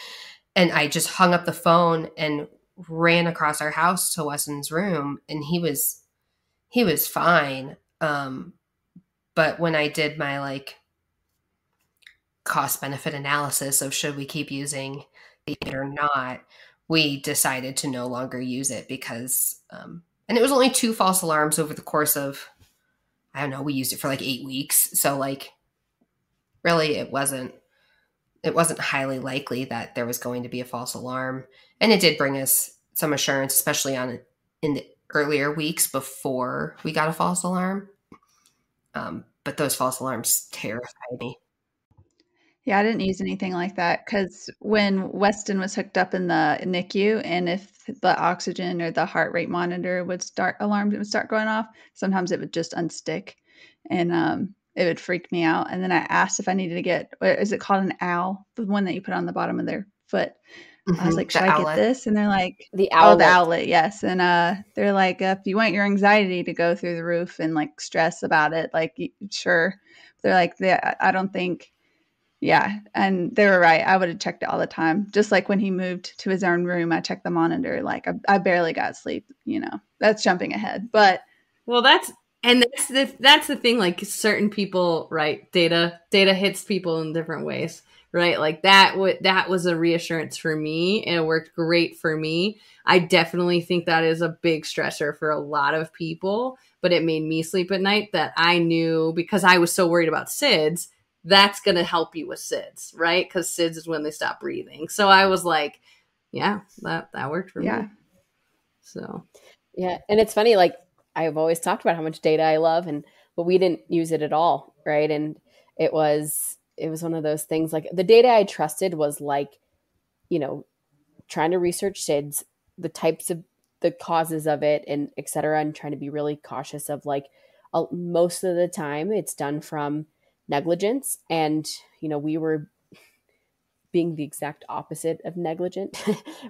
And I just hung up the phone and ran across our house to Weston's room, and he was fine. But when I did my like cost benefit analysis of should we keep using it or not, we decided to no longer use it because, and it was only 2 false alarms over the course of, I don't know, we used it for like 8 weeks. So like, really it wasn't highly likely that there was going to be a false alarm. And it did bring us some assurance, especially in the earlier weeks before we got a false alarm. But those false alarms terrified me. Yeah, I didn't use anything like that because when Weston was hooked up in the NICU, and if the oxygen or the heart rate monitor would start going off, sometimes it would just unstick, and it would freak me out. And then I asked if I needed to get, what is it called, an owl, the one that you put on the bottom of their foot. I was like, should I get this? And they're like, the owlet. Oh, the owlet, yes. And they're like, if you want your anxiety to go through the roof and like stress about it, like, sure. They're like, I don't think. Yeah, and they were right. I would have checked it all the time. Just like when he moved to his own room, I checked the monitor. Like I barely got sleep. That's jumping ahead. But well, that's the thing. Like certain people, right? Data hits people in different ways, right? Like that was a reassurance for me, and it worked great for me. I definitely think that is a big stressor for a lot of people, but it made me sleep at night. That I knew, because I was so worried about SIDS. That's going to help you with SIDS, right? Because SIDS is when they stop breathing. So I was like, yeah, that worked for me. So, yeah. And it's funny, like I've always talked about how much data I love, but we didn't use it at all. Right. And it was one of those things, like the data I trusted was like, trying to research SIDS, the types of the causes of it, and et cetera, and trying to be really cautious of like most of the time it's done from negligence. And, we were being the exact opposite of negligent,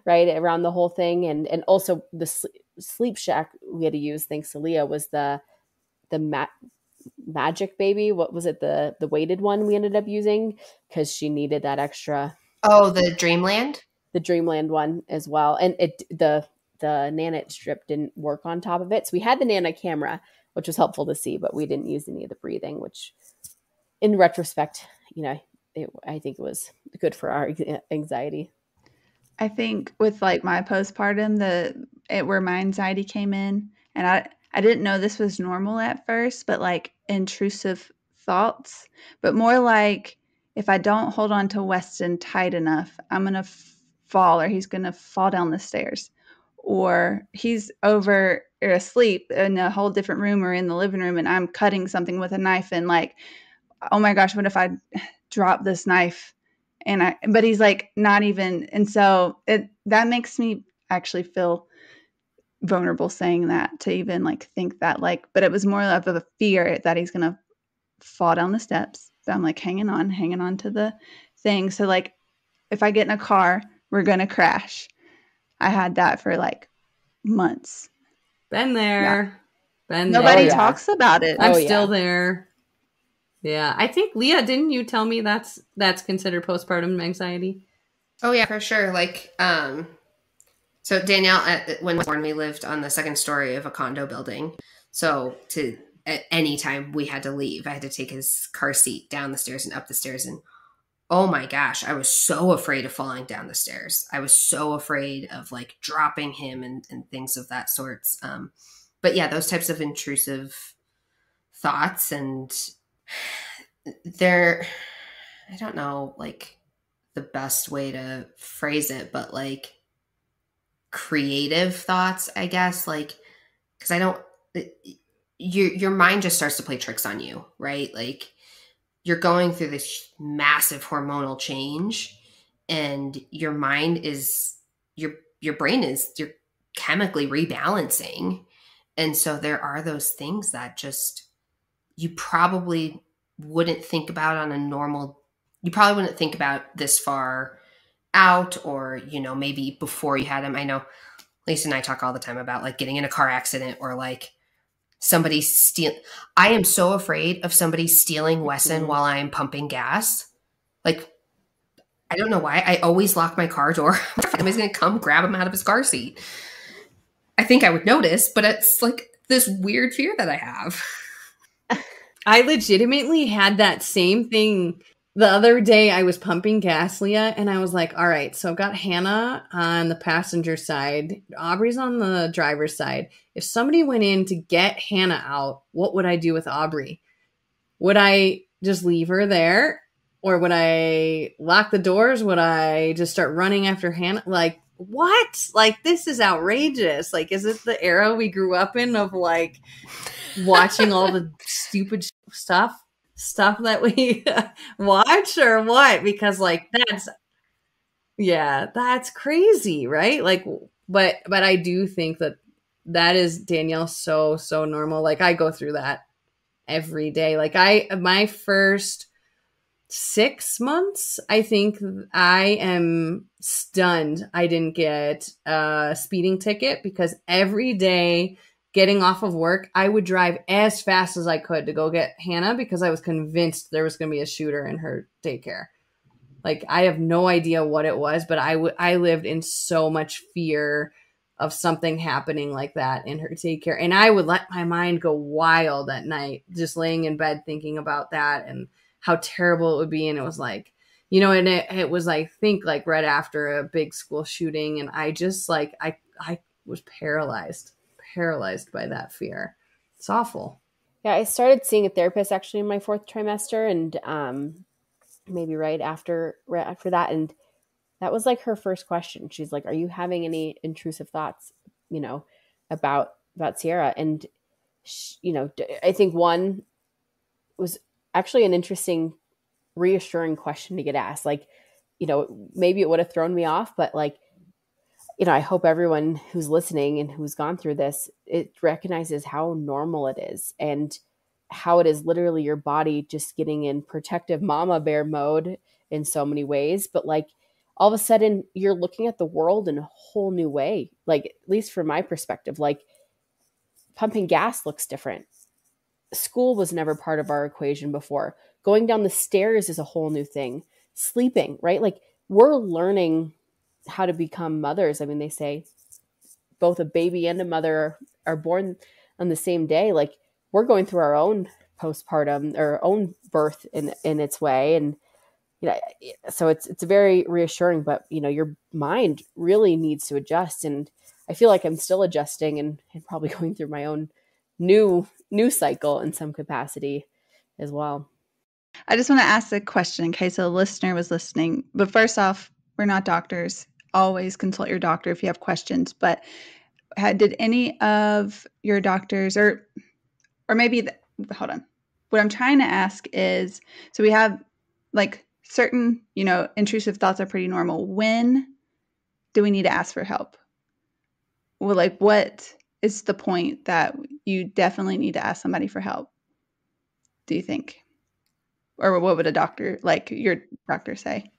right, around the whole thing. And also the sleep shack we had to use, thanks to Leah, was the magic baby. What was it? The weighted one we ended up using because she needed that extra. Oh, the Dreamland? The Dreamland one as well. And the Nanit strip didn't work on top of it. So we had the Nana camera, which was helpful to see, but we didn't use any of the breathing, which in retrospect, I think it was good for our anxiety. I think with like my postpartum, where my anxiety came in, and I didn't know this was normal at first, but like intrusive thoughts, but more like if I don't hold on to Weston tight enough, I'm going to fall, or he's going to fall down the stairs, or he's over or asleep in a whole different room or in the living room, and I'm cutting something with a knife, and like, oh my gosh, what if I drop this knife But he's like not even, and so that makes me actually feel vulnerable saying that, to even like think that, like, but it was more of a fear that he's gonna fall down the steps. So I'm like hanging on to the thing. So like if I get in a car, we're gonna crash. I had that for like months. Been there. Been Nobody there. talks about it. I'm still there. Yeah. I think, Leah, didn't you tell me that's considered postpartum anxiety? Oh yeah, for sure. Like, so Danielle, when born, we lived on the second story of a condo building. So at any time we had to leave, I had to take his car seat down the stairs and up the stairs. And oh my gosh, I was so afraid of falling down the stairs. I was so afraid of like dropping him and things of that sorts. But yeah, those types of intrusive thoughts, and I don't know, like the best way to phrase it, but like creative thoughts, I guess, like, because your mind just starts to play tricks on you, right? Like you're going through this massive hormonal change, and your mind is your brain is you're chemically rebalancing, and so there are those things that just you probably wouldn't think about on a normal. You probably wouldn't think about this far out, or maybe before you had him. I know Lisa and I talk all the time about like getting in a car accident, or like somebody steal. I am so afraid of somebody stealing Wesson while I'm pumping gas. Like, I don't know why. I always lock my car door. Somebody's going to come grab him out of his car seat. I think I would notice, but it's like this weird fear that I have. I legitimately had that same thing. The other day I was pumping gas, Leah, and I was like, all right, so I've got Hannah on the passenger side. Aubrey's on the driver's side. If somebody went in to get Hannah out, what would I do with Aubrey? Would I just leave her there? Or would I lock the doors? Would I just start running after Hannah? Like, what? Like, this is outrageous. Like, is it the era we grew up in of like watching all the stupid stuff that we watch, or what? Because like that's crazy, right? Like, but I do think that is, Danielle, so normal. Like I go through that every day. Like my first 6 months, I think I am stunned I didn't get a speeding ticket, because every day getting off of work, I would drive as fast as I could to go get Hannah, because I was convinced there was going to be a shooter in her daycare. Like, I have no idea what it was, but I lived in so much fear of something happening like that in her daycare. And I would let my mind go wild at night, just laying in bed thinking about that and how terrible it would be. And it was like, and it was, I think, like right after a big school shooting. And I just like, I was paralyzed by that fear. It's awful. Yeah, I started seeing a therapist actually in my 4th trimester, and maybe right after that, and that was like her first question. She's like, "Are you having any intrusive thoughts, about Sierra?" And I think one was actually an interesting, reassuring question to get asked. Like, maybe it would have thrown me off, but like, I hope everyone who's listening and who's gone through this, it recognizes how normal it is, and how it is literally your body just getting in protective mama bear mode in so many ways. But like, all of a sudden you're looking at the world in a whole new way. Like, at least from my perspective, like pumping gas looks different. School was never part of our equation before. Going down the stairs is a whole new thing. Sleeping, right? Like, we're learning how to become mothers. I mean, they say both a baby and a mother are born on the same day. Like, we're going through our own postpartum, or our own birth in its way. And, so it's very reassuring, but, your mind really needs to adjust. And I feel like I'm still adjusting and probably going through my own new cycle in some capacity as well. I just want to ask a question in case a listener was listening. But first off, we're not doctors. Always consult your doctor if you have questions. But did any of your doctors, or maybe, hold on. What I'm trying to ask is, so we have like certain, intrusive thoughts are pretty normal. When do we need to ask for help? Well, like, what is the point that you definitely need to ask somebody for help, do you think? Or what would your doctor say?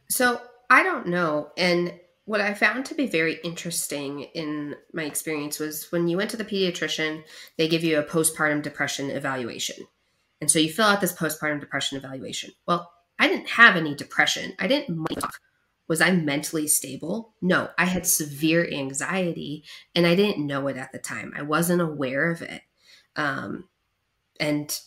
So I don't know. And what I found to be very interesting in my experience was when you went to the pediatrician, they give you a postpartum depression evaluation. And so you fill out this postpartum depression evaluation. Well, I didn't have any depression. I didn't. Was I mentally stable? No, I had severe anxiety and I didn't know it at the time. I wasn't aware of it. And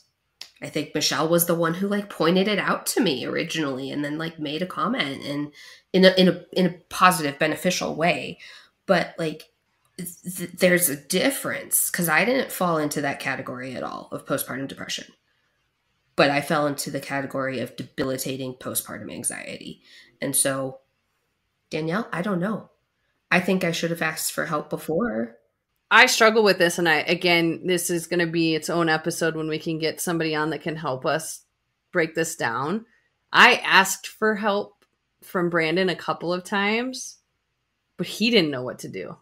I think Michelle was the one who pointed it out to me originally and then made a comment and in a positive, beneficial way. But there's a difference because I didn't fall into that category at all of postpartum depression. But I fell into the category of debilitating postpartum anxiety. And so, Danielle, I don't know. I think I should have asked for help before. I struggle with this, and this is going to be its own episode when we can get somebody on that can help us break this down. I asked for help from Brandon a couple of times, but he didn't know what to do.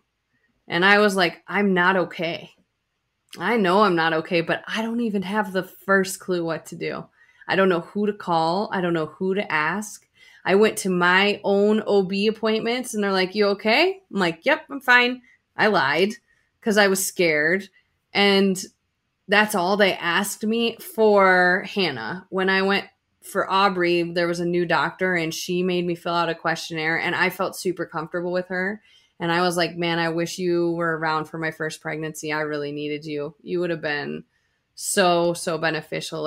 And I was like, I'm not okay. I know I'm not okay, but I don't even have the first clue what to do. I don't know who to call. I don't know who to ask. I went to my own OB appointments and they're like, you okay? I'm like, yep, I'm fine. I lied because I was scared. And that's all they asked me for Hannah. When I went for Aubrey, there was a new doctor and she made me fill out a questionnaire and I felt super comfortable with her. And I was like, man, I wish you were around for my first pregnancy. I really needed you. You would have been so, so beneficial.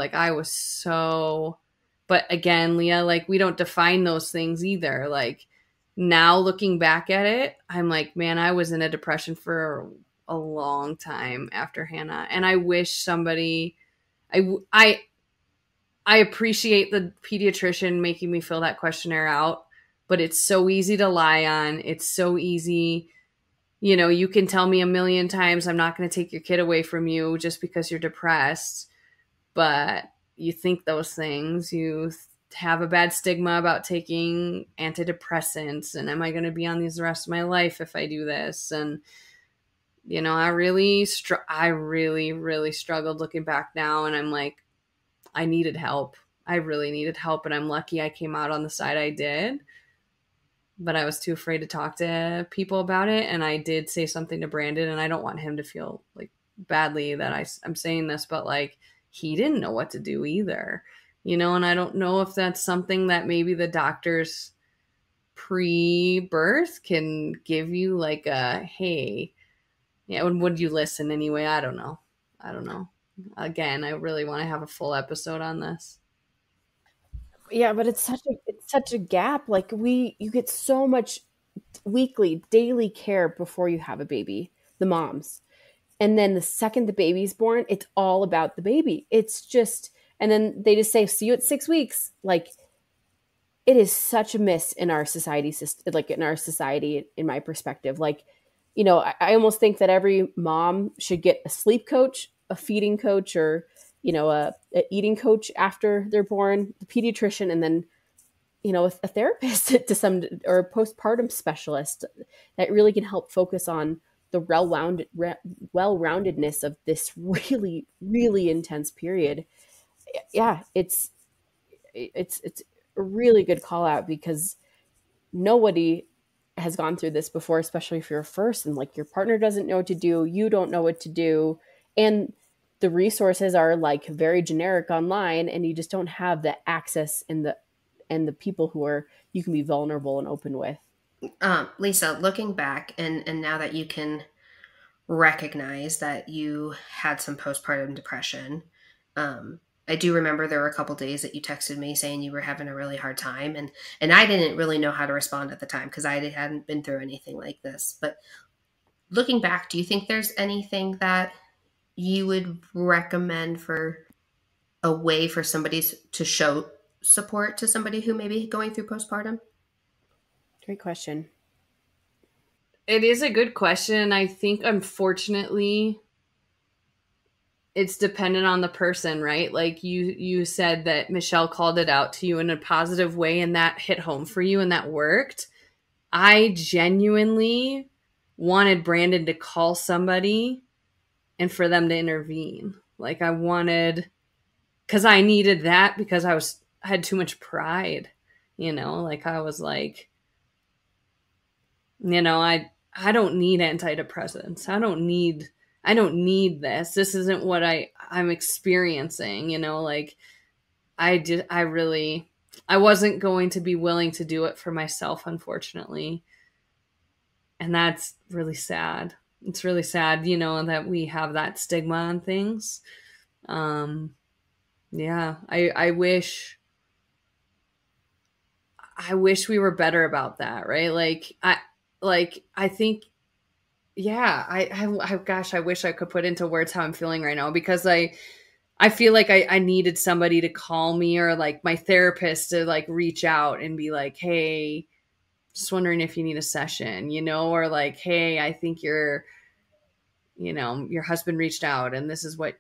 But again, Leah, we don't define those things either. Now looking back at it, I'm like, man, I was in a depression for a long time after Hannah. And I wish somebody, I appreciate the pediatrician making me fill that questionnaire out, but it's so easy to lie on. It's so easy. You can tell me a million times, I'm not going to take your kid away from you just because you're depressed. But you think those things, you have a bad stigma about taking antidepressants. And am I going to be on these the rest of my life if I do this? And, I really struggled looking back now. And I'm like, I needed help. I really needed help. And I'm lucky I came out on the side I did. But I was too afraid to talk to people about it. And I did say something to Brandon, and I don't want him to feel badly that I'm saying this, but he didn't know what to do either, and I don't know if that's something that maybe the doctors pre-birth can give you hey, yeah, would you listen anyway? I don't know. Again, I really want to have a full episode on this. Yeah, but it's such a gap. You get so much weekly, daily care before you have a baby, the moms. And then the second the baby's born, it's all about the baby. It's just, and then they just say, see you at 6 weeks. It is such a miss in our society, in my perspective. I almost think that every mom should get a sleep coach, a feeding coach, or, a eating coach after they're born, the pediatrician, and then, a therapist or a postpartum specialist that really can help focus on the well-roundedness of this really, really intense period. Yeah, it's a really good call out because nobody has gone through this before, especially if you're a first and your partner doesn't know what to do, you don't know what to do, and the resources are very generic online, and you just don't have the access and the people who you can be vulnerable and open with. Lisa, looking back and now that you can recognize that you had some postpartum depression, I do remember there were a couple days that you texted me saying you were having a really hard time, and I didn't really know how to respond at the time because I hadn't been through anything like this. But looking back, do you think there's anything that you would recommend for a way for somebody to show support to somebody who may be going through postpartum? Great question. It is a good question. I think, unfortunately, it's dependent on the person, right? Like you said that Michelle called it out to you in a positive way and that hit home for you and that worked. I genuinely wanted Brandon to call somebody and for them to intervene. Like I wanted, because I needed that because I had too much pride, like I was like, I don't need antidepressants. I don't need this. This isn't what I'm experiencing, like I wasn't going to be willing to do it for myself, unfortunately. And that's really sad. It's really sad, that we have that stigma on things. Yeah, I wish we were better about that, right? I think, yeah, gosh, I wish I could put into words how I'm feeling right now, because I feel like I needed somebody to call me, or like my therapist to like reach out and be like, hey, just wondering if you need a session, or like, hey, I think your husband reached out and this is what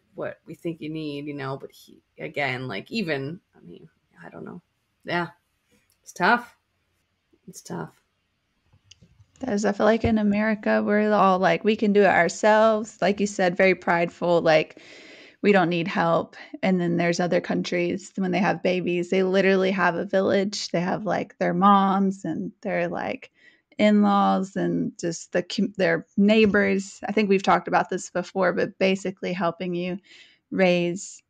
we think you need, but he, again, like, even, I mean, I don't know. Yeah. It's tough. It's tough. Does I feel like in America, we're all like, we can do it ourselves. Like you said, very prideful, like we don't need help. And then there's other countries, when they have babies, they literally have a village. They have like their moms and their like in-laws and just their neighbors. I think we've talked about this before, but basically helping you raise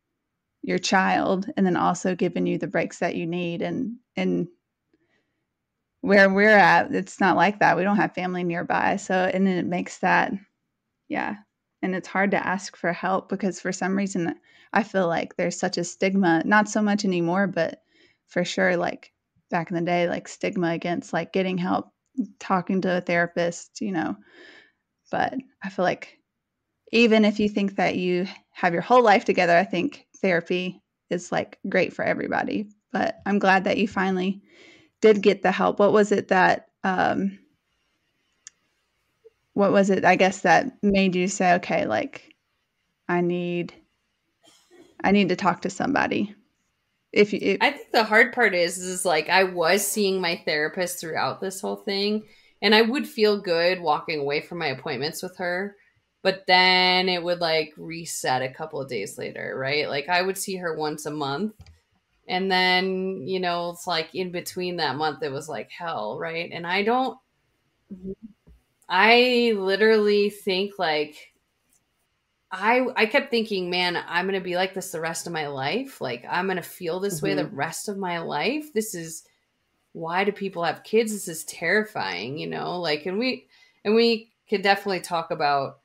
your child and then also giving you the breaks that you need. And where we're at, it's not like that. We don't have family nearby. So, and then it makes that, yeah. And it's hard to ask for help because for some reason I feel like there's such a stigma, not so much anymore, but for sure, like back in the day, like stigma against like getting help, talking to a therapist, but I feel like even if you think that you have your whole life together, I think therapy is like great for everybody. But I'm glad that you finally did get the help. What was it that I guess that made you say, okay, like I need to talk to somebody? I think the hard part is like I was seeing my therapist throughout this whole thing, and I would feel good walking away from my appointments with her, but then it would like reset a couple of days later, right? Like I would see her once a month, and then, it's like in between that month, it was like hell, right? And I literally think like, I kept thinking, man, I'm going to be like this the rest of my life. Like I'm going to feel this way the rest of my life. This is, why do people have kids? This is terrifying, like, and we could definitely talk about,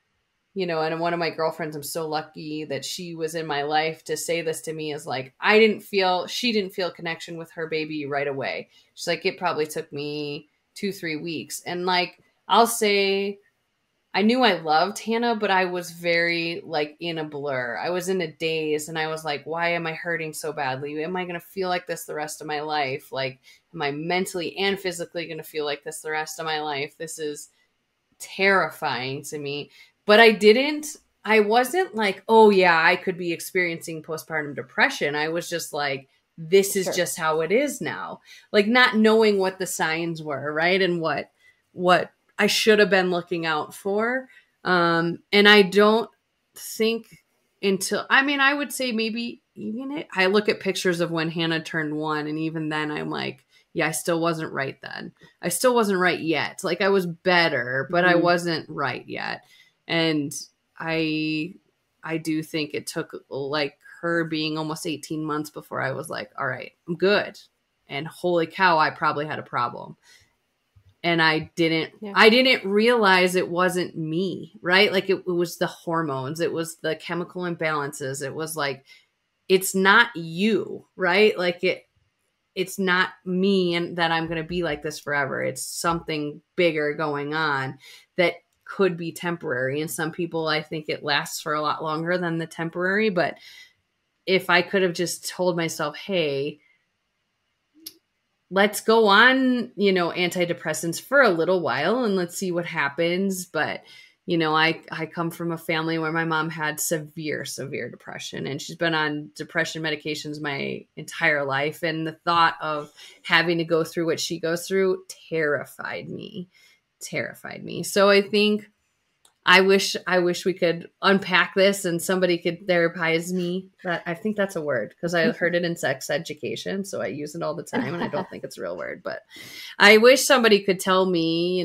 and one of my girlfriends, I'm so lucky that she was in my life to say this to me, is like, she didn't feel connection with her baby right away. She's like, it probably took me 2-3 weeks. And like, I'll say, I knew I loved Hannah, but I was very like in a blur. I was in a daze and I was like, why am I hurting so badly? Am I going to feel like this the rest of my life? Like, am I mentally and physically going to feel like this the rest of my life? This is terrifying to me. But I wasn't like, oh yeah, I could be experiencing postpartum depression. I was just like, this is just how it is now. Like not knowing what the signs were, right? And what I should have been looking out for. And I don't think I would say maybe I look at pictures of when Hannah turned 1, and even then I'm like, yeah, I still wasn't right then. I still wasn't right yet. Like I was better, but I wasn't right yet. And I do think it took like her being almost 18 months before I was like, all right, I'm good. And holy cow, I probably had a problem. And I didn't realize it wasn't me, right? Like it was the hormones. It was the chemical imbalances. It was like, it's not you, right? Like it's not me and that I'm going to be like this forever. It's something bigger going on that could be temporary. And some people, I think it lasts for a lot longer than the temporary. But if I could have just told myself, hey, let's go on, antidepressants for a little while and let's see what happens. But, I come from a family where my mom had severe depression, and she's been on depression medications my entire life. And the thought of having to go through what she goes through terrified me. So I think I wish we could unpack this and somebody could therapize me. I think that's a word because I heard it in sex education. So I use it all the time and I don't think it's a real word, but I wish somebody could tell me,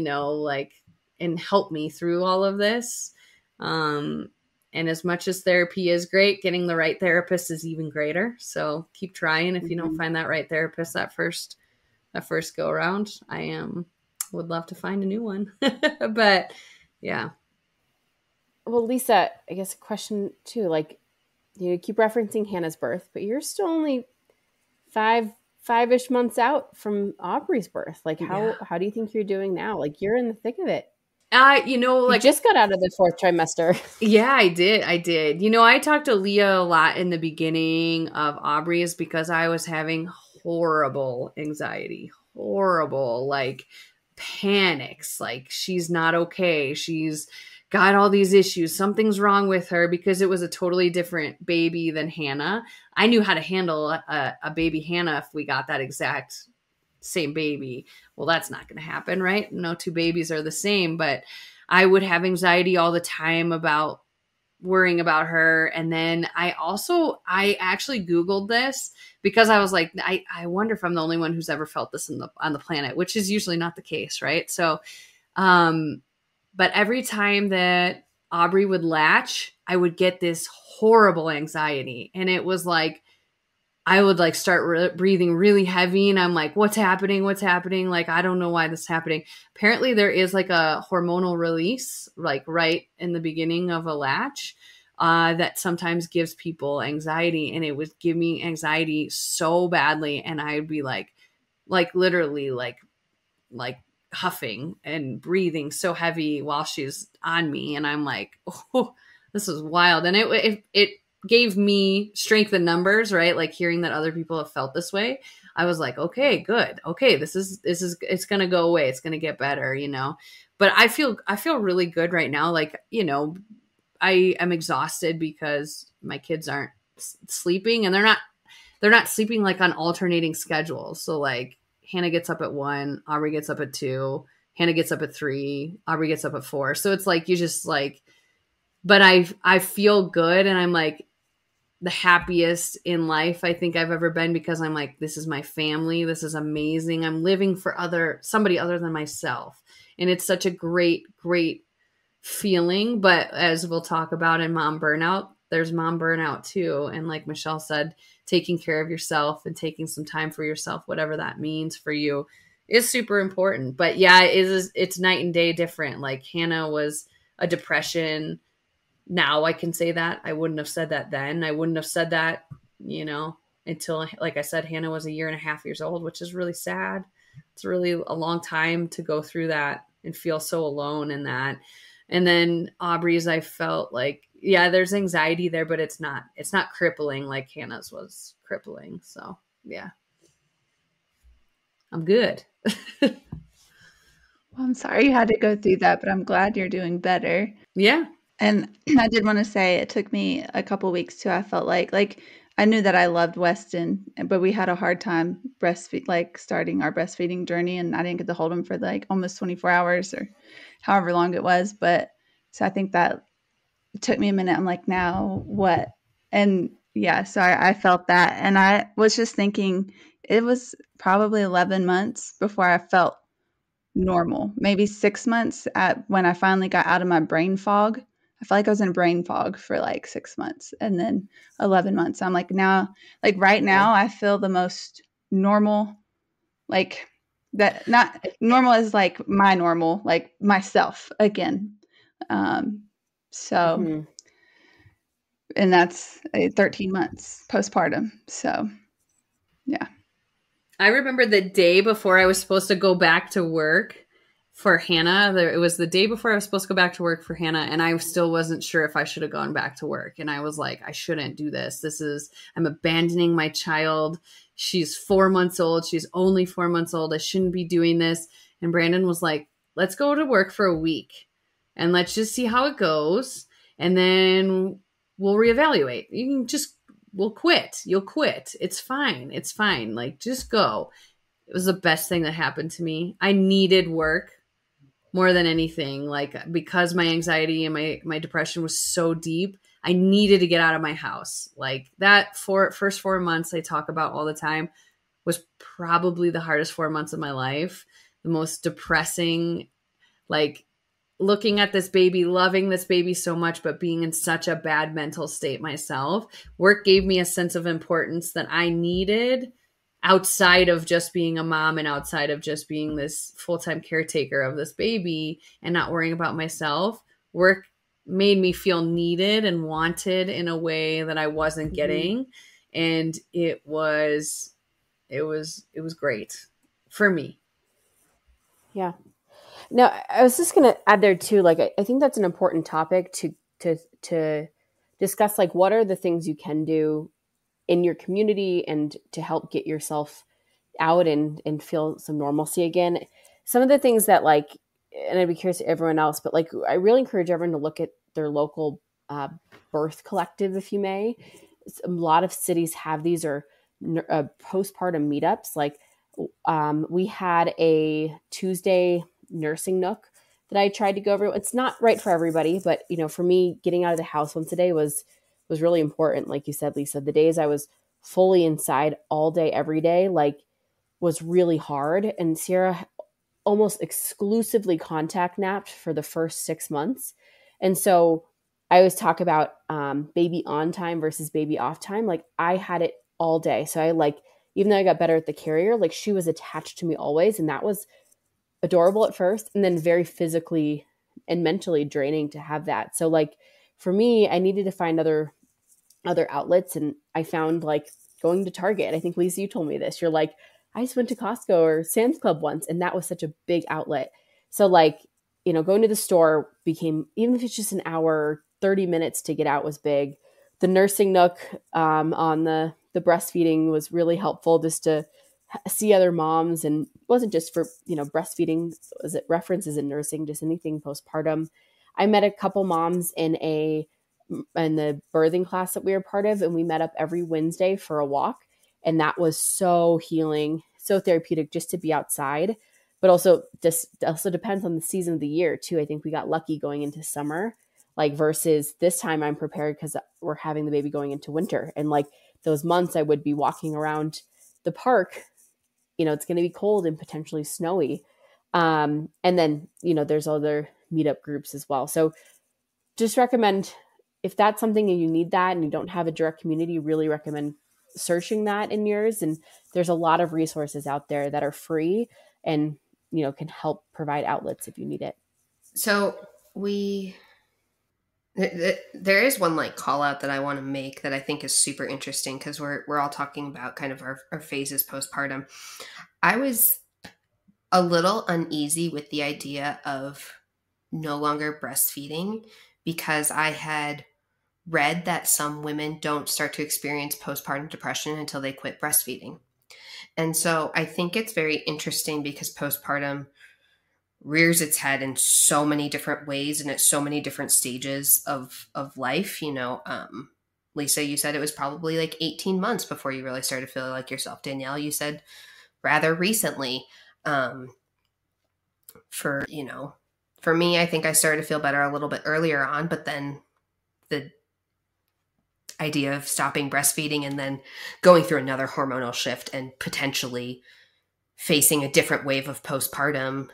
and help me through all of this. And as much as therapy is great, getting the right therapist is even greater. So keep trying. If you don't find that right therapist that first go around, would love to find a new one. But yeah. Well, Lisa, I guess a question too, like, you keep referencing Hannah's birth, but you're still only five-ish months out from Aubrey's birth. Like, how do you think you're doing now? Like, you're in the thick of it. You just got out of the 4th trimester. Yeah, I did. I talked to Leah a lot in the beginning of Aubrey's because I was having horrible anxiety, like panics, like she's not okay. She's got all these issues. Something's wrong with her because it was a totally different baby than Hannah. I knew how to handle a baby Hannah if we got that exact same baby. Well, that's not going to happen, right? No two babies are the same, but I would have anxiety all the time about worrying about her. And then I actually Googled this because I was like, I wonder if I'm the only one who's ever felt this on the planet, which is usually not the case, right? So, but every time that Aubrey would latch, I would get this horrible anxiety. And it was like, I would like start breathing really heavy. And I'm like, what's happening? Like, I don't know why this is happening. Apparently there is like a hormonal release, like right in the beginning of a latch, that sometimes gives people anxiety. And it would give me anxiety so badly. And I'd be like literally like huffing and breathing so heavy while she's on me. And I'm like, oh, this is wild. And it gave me strength in numbers, right? Like hearing that other people have felt this way. I was like, okay, good. Okay. This is, it's going to go away. It's going to get better, but I feel really good right now. Like, I am exhausted because my kids aren't sleeping, and they're not sleeping like on alternating schedules. So like, Hannah gets up at 1, Aubrey gets up at 2, Hannah gets up at 3, Aubrey gets up at 4. So it's like, you just like, but I feel good. And I'm like the happiest in life I think I've ever been, because I'm like, this is my family. This is amazing. I'm living for somebody other than myself. And it's such a great, great feeling. But as we'll talk about in mom burnout, there's mom burnout too. And like Michelle said, taking care of yourself and taking some time for yourself, whatever that means for you, is super important. But yeah, it's night and day different. Like Hannah was a depression. Now I can say that. I wouldn't have said that then. I wouldn't have said that, until, like I said, Hannah was 1.5 years old, which is really sad. It's really a long time to go through that and feel so alone in that. And then Aubrey's, I felt like, yeah, there's anxiety there, but it's not crippling like Hannah's was crippling. So yeah, I'm good. Well, I'm sorry you had to go through that, but I'm glad you're doing better. Yeah. And I did want to say it took me a couple weeks too. I felt like I knew that I loved Weston, but we had a hard time starting our breastfeeding journey, and I didn't get to hold him for like almost 24 hours or however long it was. But so I think that it took me a minute. I'm like, now what? And yeah, so I felt that. And I was just thinking it was probably 11 months before I felt normal, maybe 6 months when I finally got out of my brain fog. I felt like I was in a brain fog for like 6 months, and then 11 months. I'm like, now, like right now, I feel the most normal, like that, not normal is like my normal, like myself again. So, and that's 13 months postpartum. So, yeah. I remember the day before I was supposed to go back to work for Hannah. It was the day before I was supposed to go back to work for Hannah, and I still wasn't sure if I should have gone back to work. And I was like, I shouldn't do this. I'm abandoning my child. She's 4 months old. She's only 4 months old. I shouldn't be doing this. And Brandon was like, let's go to work for a week. and let's just see how it goes. And then we'll reevaluate. We'll quit. You'll quit. It's fine. It's fine. Like, just go. It was the best thing that happened to me. I needed work more than anything. Like, because my anxiety and my depression was so deep, I needed to get out of my house. Like, that first 4 months I talk about all the time was probably the hardest 4 months of my life. The most depressing, like, looking at this baby, loving this baby so much, but being in such a bad mental state myself. Work gave me a sense of importance that I needed outside of just being a mom and outside of just being this full-time caretaker of this baby and not worrying about myself. Work made me feel needed and wanted in a way that I wasn't getting. And it was great for me. Yeah. No, I was just going to add there too. Like, I think that's an important topic to discuss. Like, what are the things you can do in your community and to help get yourself out and feel some normalcy again. Some of the things that, like, and I'd be curious to everyone else, but like, I really encourage everyone to look at their local birth collective, if you may. A lot of cities have these, or postpartum meetups. Like, we had a Tuesday nursing nook that I tried to go over. It's not right for everybody, but for me, getting out of the house once a day was really important. Like you said, Lisa, the days I was fully inside all day, every day, like, was really hard. And Sierra almost exclusively contact napped for the first 6 months. And so I always talk about baby on time versus baby off time. Like, I had it all day. So even though I got better at the carrier, like, she was attached to me always. And that was adorable at first, and then very physically and mentally draining to have that. So, like, for me, I needed to find other outlets, and I found, like, going to Target. I think, Lisa, you told me this. You're like, I just went to Costco or Sam's Club once, and that was such a big outlet. So, like, going to the store became, even if it's just an hour, 30 minutes to get out, was big. The nursing nook on the breastfeeding was really helpful, just to see other moms. And it wasn't just for, breastfeeding, was it references in nursing, just anything postpartum. I met a couple moms in the birthing class that we were part of, and we met up every Wednesday for a walk. And that was so healing, so therapeutic, just to be outside. But also depends on the season of the year too. I think we got lucky going into summer, like, versus this time I'm prepared because we're having the baby going into winter. And, like, those months I would be walking around the park, it's going to be cold and potentially snowy. And then, there's other meetup groups as well. So just recommend, if that's something and you need that and you don't have a direct community, really recommend searching that in yours. And there's a lot of resources out there that are free and, can help provide outlets if you need it. So there is one, like, call out that I want to make that I think is super interesting, because we're all talking about kind of our phases postpartum. I was a little uneasy with the idea of no longer breastfeeding, because I had read that some women don't start to experience postpartum depression until they quit breastfeeding. And so I think it's very interesting, because postpartum rears its head in so many different ways and at so many different stages of life. Lisa, you said it was probably like 18 months before you really started feeling like yourself. Danielle, you said rather recently. For me, I think I started to feel better a little bit earlier on, but then the idea of stopping breastfeeding and then going through another hormonal shift and potentially facing a different wave of postpartum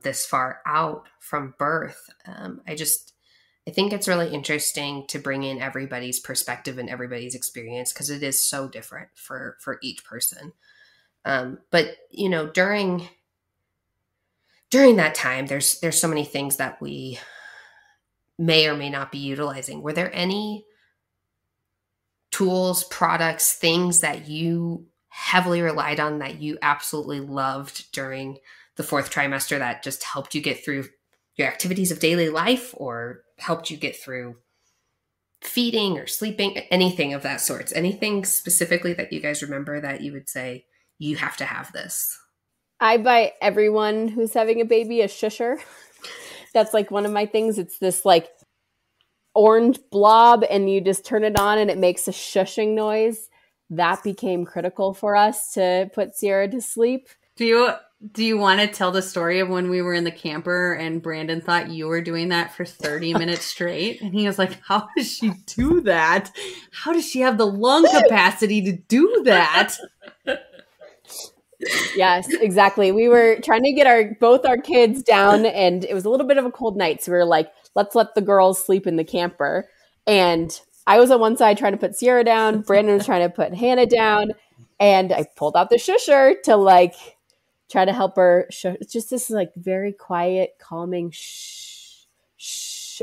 this far out from birth. I think it's really interesting to bring in everybody's perspective and everybody's experience, because it is so different for each person. But during that time, there's so many things that we may or may not be utilizing. Were there any tools, products, things that you heavily relied on that you absolutely loved during the 4th trimester that just helped you get through your activities of daily life, or helped you get through feeding or sleeping, anything of that sort? Anything specifically that you guys remember that you would say, you have to have this? I buy everyone who's having a baby a shusher. That's like one of my things. It's this like orange blob and you just turn it on and it makes a shushing noise. That became critical for us to put Sierra to sleep. Do you want to tell the story of when we were in the camper and Brandon thought you were doing that for 30 minutes straight? And he was like, how does she do that? How does she have the lung capacity to do that? Yes, exactly. We were trying to get both our kids down, and it was a little bit of a cold night. So we were like, let's let the girls sleep in the camper. And I was on one side trying to put Sierra down. Brandon was trying to put Hannah down. And I pulled out the shusher to like try to help her. It's just this like very quiet, calming shh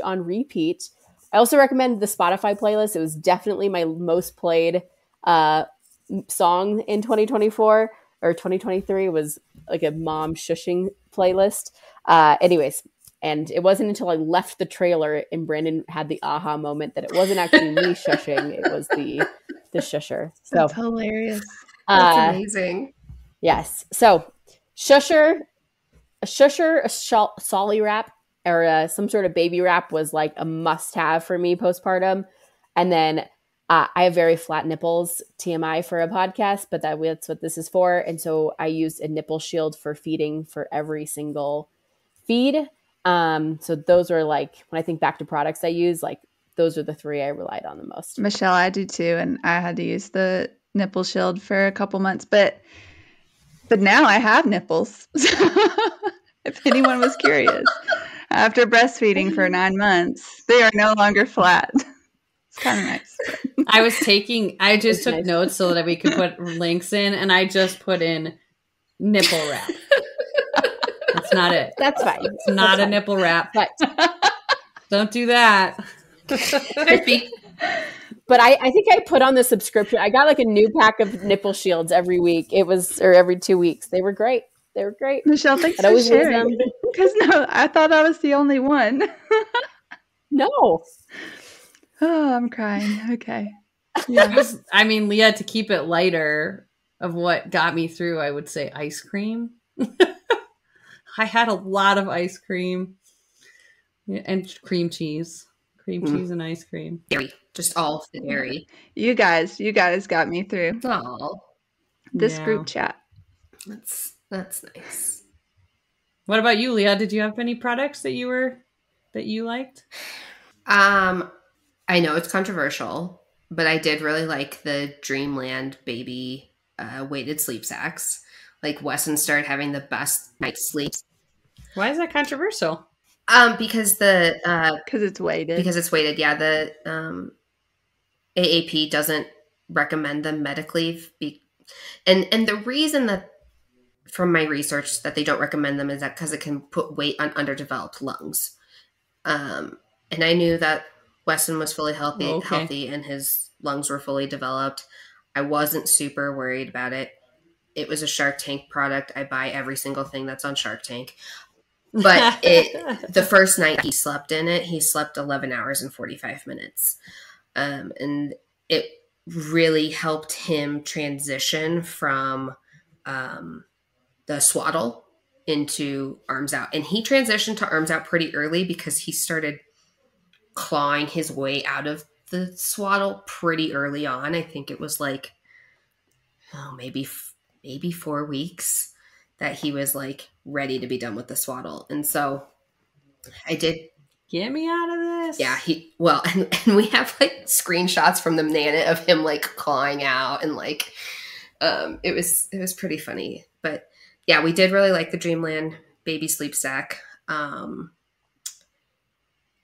on repeat. I also recommend the Spotify playlist. It was definitely my most played song in 2024 or 2023 was like a mom shushing playlist. Anyways, and it wasn't until I left the trailer and Brandon had the aha moment that it wasn't actually me shushing, it was the shusher. So That's hilarious. That's amazing. Yes. So a Solly wrap or some sort of baby wrap was like a must have for me postpartum. And then I have very flat nipples, TMI for a podcast, but that's what this is for. And so I used a nipple shield for feeding for every single feed. So those are like, when I think back to products I use, like those are the three I relied on the most. Michelle, I do too. And I had to use the nipple shield for a couple months, but now I have nipples. If anyone was curious, after breastfeeding for 9 months, they are no longer flat. It's kind of nice. I just took notes so that we could put links in, and I just put in nipple wrap. That's not it. That's fine. It's not a nipple wrap. But don't do that. But I think I put on the subscription. I got like a new pack of nipple shields every week. Or every 2 weeks. They were great. Michelle, thanks for sharing. Because no, I thought I was the only one. No. Oh, I'm crying. Okay. Yeah. Leah, to keep it lighter, of what got me through, I would say ice cream. I had a lot of ice cream and cream cheese. Cheese and ice cream. Dairy. Just all of the dairy. You guys got me through. Oh. This group chat. That's nice. What about you, Leah? Did you have any products that you liked? I know it's controversial, but I did really like the Dreamland baby weighted sleep sacks. Like Wesson started having the best night's sleeps. Why is that controversial? Because it's weighted. Because it's weighted, yeah. The AAP doesn't recommend them medically, and the reason that, from my research, that they don't recommend them is that because it can put weight on underdeveloped lungs. And I knew that Weston was fully healthy, and his lungs were fully developed. I wasn't super worried about it. It was a Shark Tank product. I buy every single thing that's on Shark Tank. But the first night he slept in it, he slept 11 hours and 45 minutes. And it really helped him transition from the swaddle into arms out. And he transitioned to arms out pretty early because he started clawing his way out of the swaddle pretty early on. I think it was like, maybe 4 weeks that he was like ready to be done with the swaddle. And so I did. Get me out of this. Yeah. And we have like screenshots from the Nana of him like clawing out, and like, it was pretty funny. But yeah, we did really like the Dreamland baby sleep sack.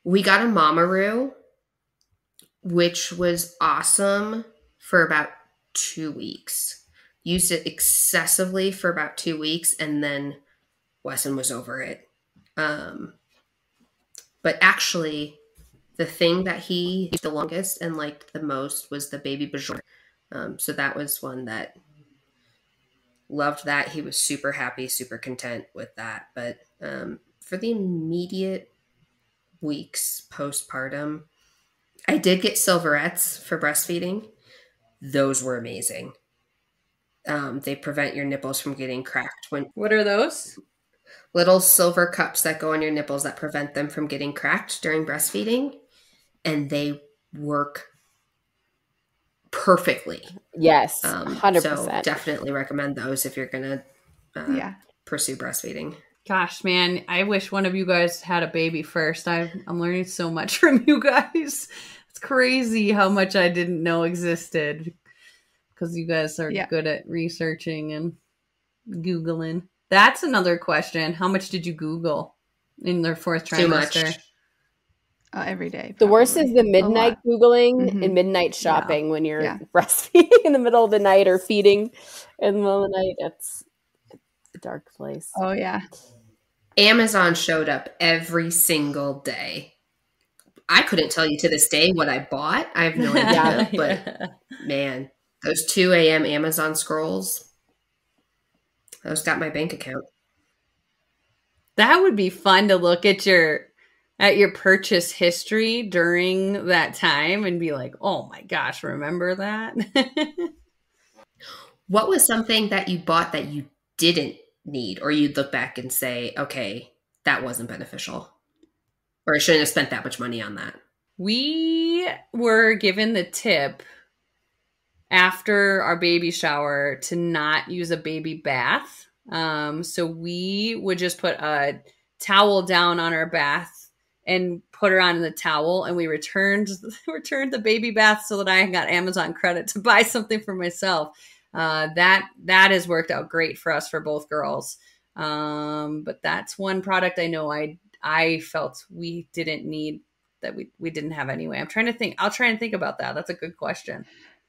We got a Mamaroo, which was awesome for about 2 weeks. Used it excessively for about 2 weeks, and then Wesson was over it. But actually, the thing that he used the longest and liked the most was the baby Bajor. So that was one that loved that. He was super happy, super content with that. But for the immediate weeks postpartum, I did get Silverettes for breastfeeding. Those were amazing. They prevent your nipples from getting cracked. What are those? little silver cups that go on your nipples that prevent them from getting cracked during breastfeeding. And they work perfectly. Yes, So 100%. definitely recommend those if you're going to pursue breastfeeding. Gosh, man, I wish one of you guys had a baby first. I'm learning so much from you guys. It's crazy how much I didn't know existed because you guys are good at researching and Googling. That's another question. How much did you Google in their fourth trimester? Every day. The worst is the midnight Googling and midnight shopping when you're breastfeeding in the middle of the night or feeding in the middle of the night. It's a dark place. Oh, yeah. Amazon showed up every single day. I couldn't tell you to this day what I bought. I have no idea. But man, those 2 a.m. Amazon scrolls, those got my bank account. That would be fun to look at your purchase history during that time and be like, oh my gosh, remember that? What was something that you bought that you didn't need, or you'd look back and say, okay, that wasn't beneficial, or I shouldn't have spent that much money on that? We were given the tip after our baby shower to not use a baby bath. So we would just put a towel down on our bath and put her on the towel, and we returned the baby bath so that I got Amazon credit to buy something for myself. That has worked out great for us, for both girls. But that's one product I know I felt we didn't need, that we didn't have anyway. I'm trying to think. I'll try and think about that. That's a good question.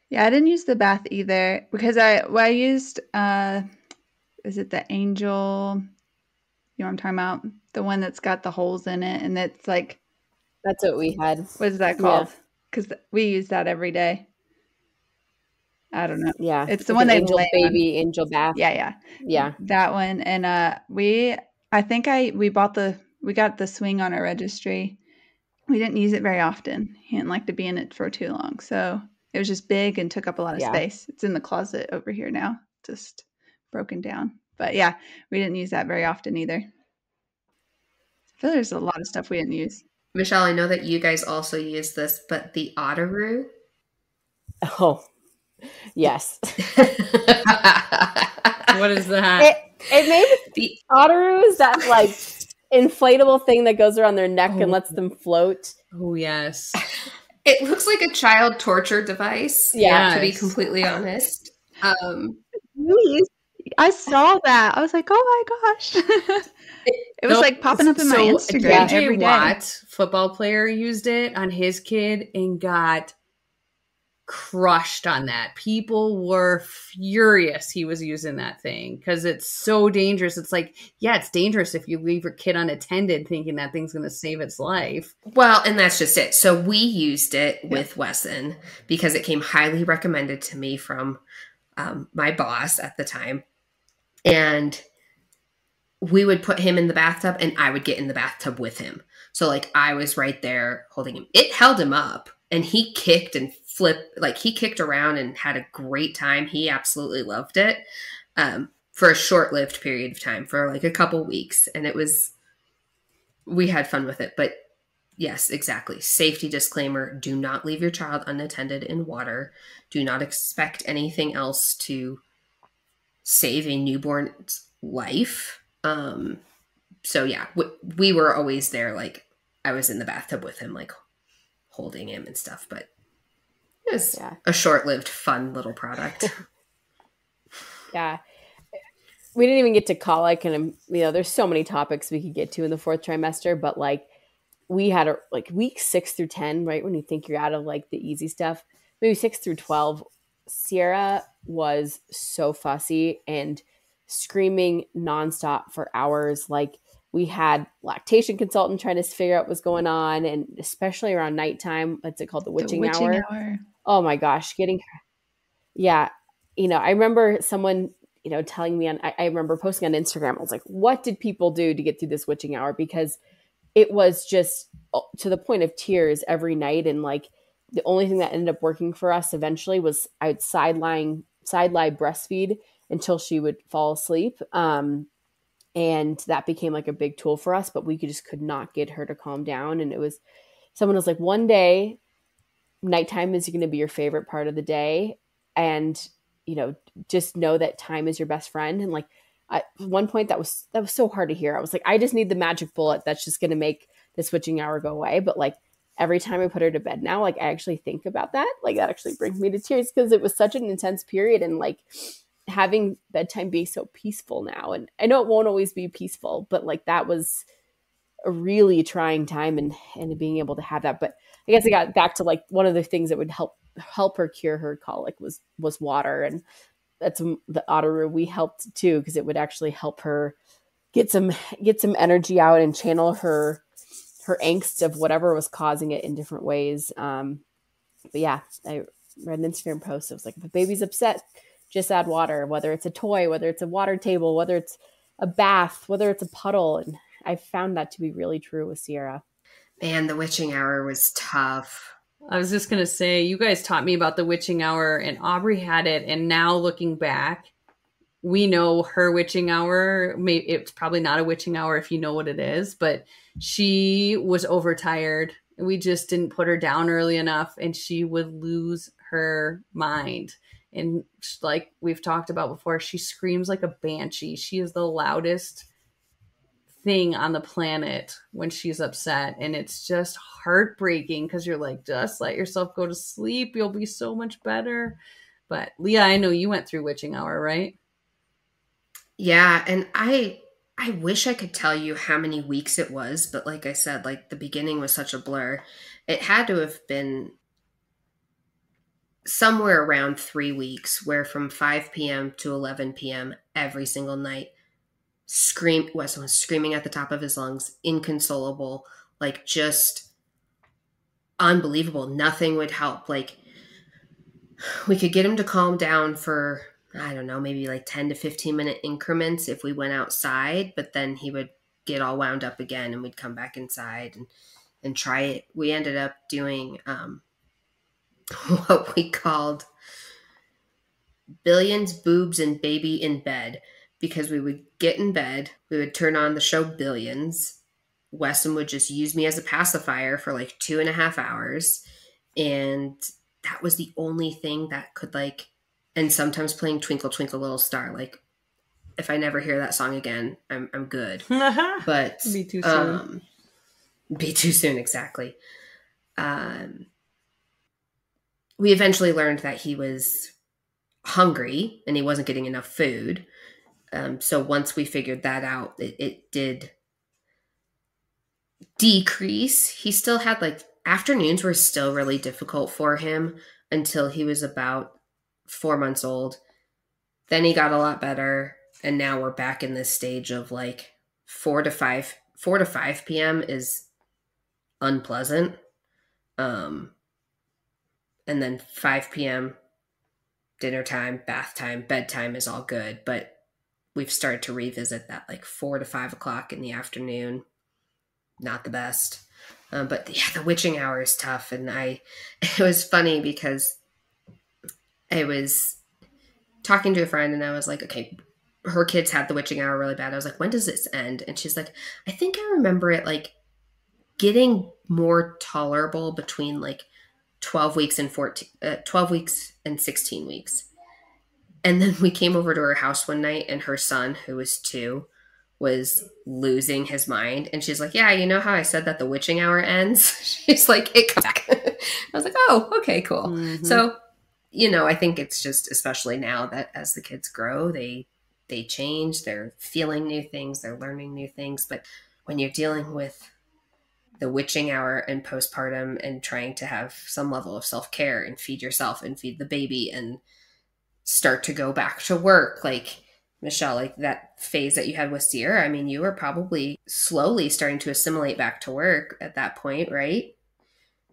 Yeah, I didn't use the bath either because I used, is it the Angel? You know what I'm talking about? The one that's got the holes in it, and it's like, that's what we had. What is that called? Because we use that every day. I don't know. Yeah, it's the one they Angel lay baby on. Angel bath. Yeah, that one. And we got the swing on our registry. We didn't use it very often. He didn't like to be in it for too long, so it was just big and took up a lot of space. It's in the closet over here now, just broken down. But yeah, we didn't use that very often either. I feel there's a lot of stuff we didn't use. Michelle, I know that you guys also use this, but the Otteroo. Oh, yes. What is that? It made the Otteroo is that like inflatable thing that goes around their neck and lets them float. Oh, yes. It looks like a child torture device. Yeah, to be completely honest. I saw that. I was like, oh my gosh. It was like popping up in my Instagram every day. Watt, football player, used it on his kid and got crushed on that. People were furious he was using that thing because it's so dangerous. It's like, yeah, it's dangerous if you leave your kid unattended thinking that thing's going to save its life. Well, and that's just it. So we used it with Wesson because it came highly recommended to me from my boss at the time. And we would put him in the bathtub and I would get in the bathtub with him. So like I was right there holding him. It held him up and he kicked and flipped, like he kicked around and had a great time. He absolutely loved it for a short-lived period of time, for like a couple weeks. And we had fun with it. But yes, exactly. Safety disclaimer, do not leave your child unattended in water. Do not expect anything else to save a newborn's life. So yeah, we were always there. Like I was in the bathtub with him, like holding him and stuff, but it was a short-lived, fun little product. Yeah. We didn't even get to colic, and there's so many topics we could get to in the fourth trimester, but like we had like week 6 through 10, right? When you think you're out of like the easy stuff, maybe 6 through 12, Sierra was so fussy and screaming nonstop for hours. Like we had lactation consultant trying to figure out what's going on, and especially around nighttime. What's it called? The witching hour. Oh my gosh, I remember someone telling me I remember posting on Instagram. I was like, what did people do to get through this witching hour? Because it was just to the point of tears every night, and like the only thing that ended up working for us eventually was I would side lie breastfeed until she would fall asleep. And that became like a big tool for us, but we just could not get her to calm down. And someone was like, one day nighttime is going to be your favorite part of the day. And, just know that time is your best friend. And like at one point that was so hard to hear. I was like, I just need the magic bullet that's just going to make the switching hour go away. But like every time I put her to bed now, like I actually think about that. Like that actually brings me to tears because it was such an intense period. And like having bedtime be so peaceful now. And I know it won't always be peaceful, but like that was a really trying time and being able to have that. But I guess I got back to like one of the things that would help her cure her colic was water. And that's the Ottaru we helped too, because it would actually help her get some energy out and channel her angst of whatever was causing it in different ways. But yeah, I read an Instagram post. It was like, if a baby's upset, just add water, whether it's a toy, whether it's a water table, whether it's a bath, whether it's a puddle. And I found that to be really true with Sierra. Man, the witching hour was tough. I was just going to say, you guys taught me about the witching hour and Aubrey had it. And now looking back, we know her witching hour. It's probably not a witching hour if you know what it is, but she was overtired. We just didn't put her down early enough and she would lose her mind. And like we've talked about before, she screams like a banshee. She is the loudest thing on the planet when she's upset. And it's just heartbreaking because you're like, just let yourself go to sleep. You'll be so much better. But Leah, I know you went through witching hour, right? Yeah. And I wish I could tell you how many weeks it was. But like I said, like the beginning was such a blur. It had to have been somewhere around 3 weeks, where from 5 p.m. to 11 p.m. every single night, Weston was screaming at the top of his lungs, inconsolable, like just unbelievable. Nothing would help. Like we could get him to calm down for, I don't know, maybe like 10 to 15 minute increments if we went outside, but then he would get all wound up again and we'd come back inside and try it. We ended up doing what we called Billions, Boobs, and Baby in Bed, because we would get in bed, we would turn on the show Billions. Weston would just use me as a pacifier for like 2.5 hours. And that was the only thing that could like, and sometimes playing Twinkle, Twinkle, Little Star. Like if I never hear that song again, I'm good. But be too soon. Be too soon. Exactly. We eventually learned that he was hungry and he wasn't getting enough food. So once we figured that out, it did decrease. He still had like afternoons were still really difficult for him until he was about 4 months old. Then he got a lot better. And now we're back in this stage of like 4 to 5 p.m. is unpleasant. And then 5 p.m., dinner time, bath time, bedtime is all good. But we've started to revisit that like 4 to 5 o'clock in the afternoon. Not the best. But yeah, the witching hour is tough. And it was funny because I was talking to a friend and I was like, okay, her kids had the witching hour really bad. I was like, when does this end? And she's like, I think I remember it like getting more tolerable between like 12 weeks and 16 weeks. And then we came over to her house one night and her son, who was 2, was losing his mind. And she's like, yeah, you know how I said that the witching hour ends? She's like, it comes back. I was like, oh, okay, cool. Mm-hmm. So, I think it's just, especially now that as the kids grow, they change, they're feeling new things, they're learning new things. But when you're dealing with the witching hour and postpartum and trying to have some level of self-care and feed yourself and feed the baby and start to go back to work, like Michelle, like that phase that you had with Sierra, I mean, you were probably slowly starting to assimilate back to work at that point, right?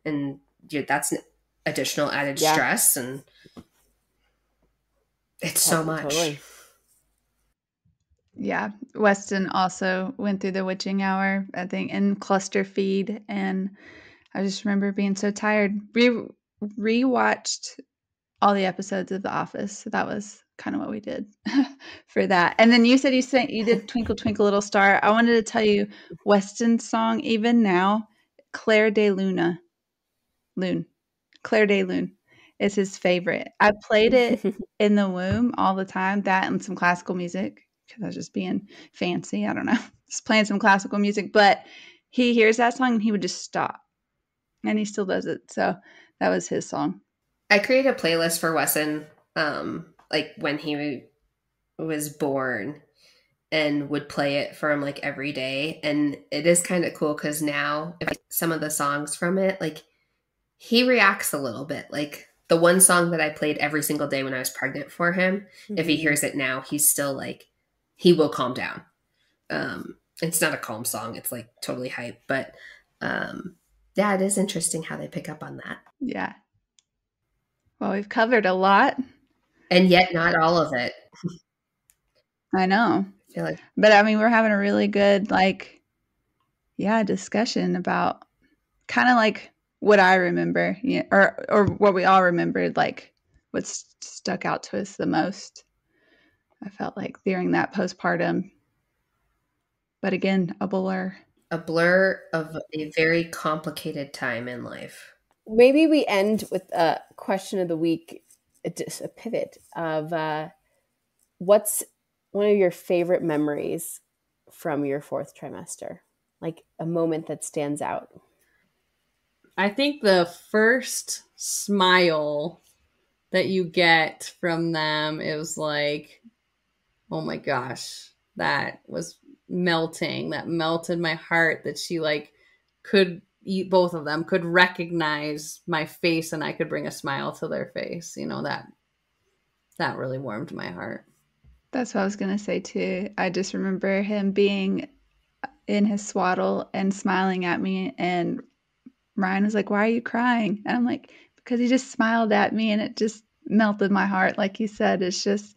And that's additional added stress, and it's so much. Totally. Yeah, Weston also went through the witching hour, I think, in cluster feed, and I just remember being so tired. Rewatched all the episodes of The Office, so that was kind of what we did for that. And then you said you did Twinkle Twinkle Little Star. I wanted to tell you Weston's song, even now, Claire de Luna. Claire de Lune is his favorite. I played it in the womb all the time, that and some classical music, because I was just being fancy. I don't know. Just playing some classical music. But he hears that song and he would just stop. And he still does it. So that was his song. I created a playlist for Wesson, like when he was born, and would play it for him like every day. And it is kind of cool because now some of the songs from it, like he reacts a little bit. Like the one song that I played every single day when I was pregnant for him, if he hears it now, he's still like, he will calm down. It's not a calm song. It's like totally hype. But yeah, it is interesting how they pick up on that. Yeah. Well, we've covered a lot. And yet not all of it. I know. I feel like, but I mean, we're having a really good, discussion about kind of like what I remember, or what we all remembered, like what stuck out to us the most. I felt like during that postpartum, but again, a blur. A blur of a very complicated time in life. Maybe we end with a question of the week, just a pivot of what's one of your favorite memories from your fourth trimester? Like a moment that stands out. I think the first smile that you get from them is like, oh my gosh, that was melting. That melted my heart, that she like could eat, both of them could recognize my face and I could bring a smile to their face. You know, that really warmed my heart. That's what I was going to say too. I just remember him being in his swaddle and smiling at me, and Ryan was like, "Why are you crying?" And I'm like, "Because he just smiled at me," and it just melted my heart. Like you said, it's just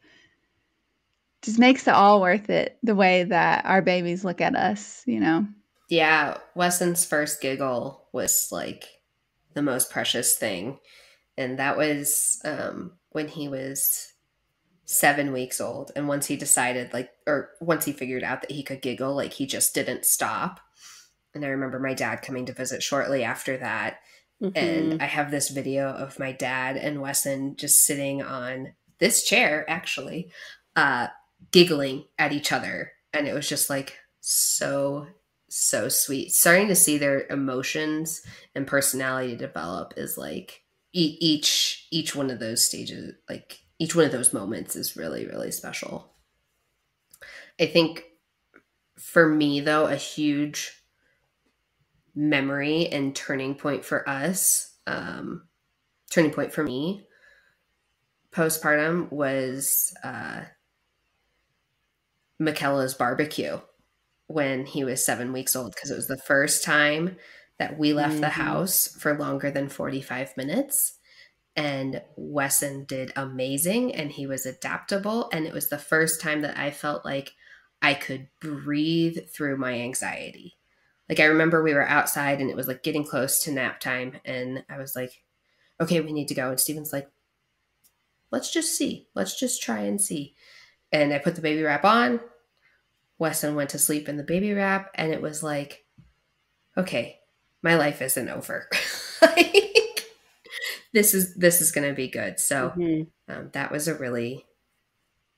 makes it all worth it, the way that our babies look at us, you know? Yeah, Wesson's first giggle was like the most precious thing. And that was when he was 7 weeks old. And once he decided, once he figured out that he could giggle, like he just didn't stop. And I remember my dad coming to visit shortly after that. Mm-hmm. And I have this video of my dad and Wesson just sitting on this chair, actually, giggling at each other. And it was just like so sweet. Starting to see their emotions and personality develop is like each one of those stages, like each one of those moments is really, really special. I think for me, though, a huge memory and turning point for us, turning point for me postpartum was Michaela's barbecue when he was 7 weeks old, because it was the first time that we left the house for longer than 45 minutes. And Wesson did amazing, and he was adaptable. And it was the first time that I felt like I could breathe through my anxiety. Like I remember we were outside and it was like getting close to nap time. And I was like, okay, we need to go. And Steven's like, let's just see. Let's just try and see. And I put the baby wrap on. Wesson went to sleep in the baby wrap. And it was like, okay, my life isn't over. This is going to be good. So that was a really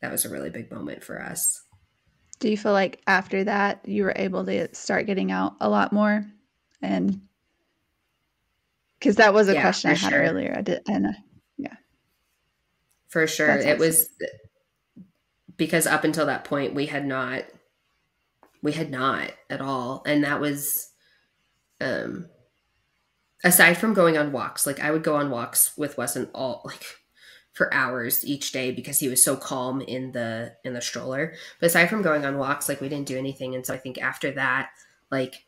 big moment for us. Do you feel like after that you were able to start getting out a lot more? And because that was a question I had earlier. I did, and yeah, for sure. That's awesome. It was because up until that point we had not at all, and that was aside from going on walks. Like I would go on walks with Wesson for hours each day because he was so calm in the stroller. But aside from going on walks, like we didn't do anything. And so I think after that, like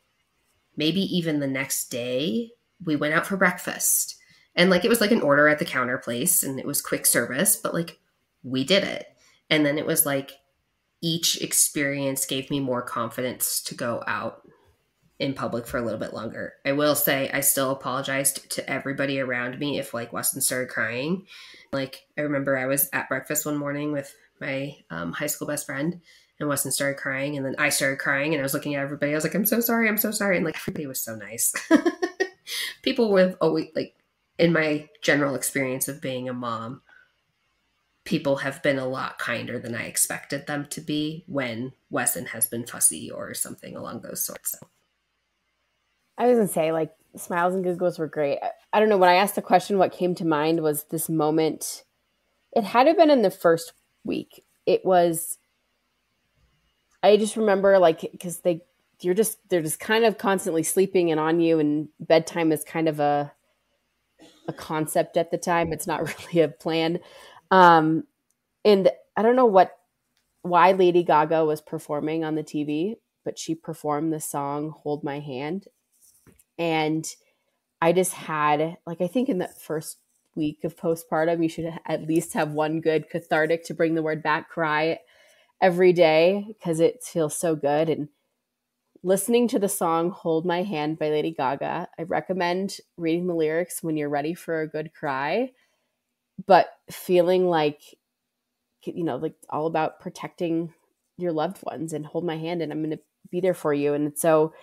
maybe even the next day, we went out for breakfast. And like it was like an order at the counter place and it was quick service, but like we did it. And then it was like each experience gave me more confidence to go out in public for a little bit longer. I will say I still apologized to everybody around me if like Weston started crying. Like I remember I was at breakfast one morning with my high school best friend, and Weston started crying, and then I started crying, and I was looking at everybody. I was like, I'm so sorry. And like everybody was so nice. People with always, like, in my general experience of being a mom, people have been a lot kinder than I expected them to be when Weston has been fussy or something along those sorts. So. I was going to say, like, smiles and giggles were great. I don't know. When I asked the question, what came to mind was this moment. It had to have been in the first week. It was, I just remember, like, because they're just kind of constantly sleeping and on you, and bedtime is kind of a concept at the time. It's not really a plan. And I don't know why Lady Gaga was performing on the TV, but she performed the song Hold My Hand. And I just had, like, I think in the first week of postpartum, you should at least have one good cathartic, to bring the word back, cry every day, because it feels so good. And listening to the song Hold My Hand by Lady Gaga, I recommend reading the lyrics when you're ready for a good cry, but feeling like, you know, like all about protecting your loved ones, and hold my hand and I'm going to be there for you. And so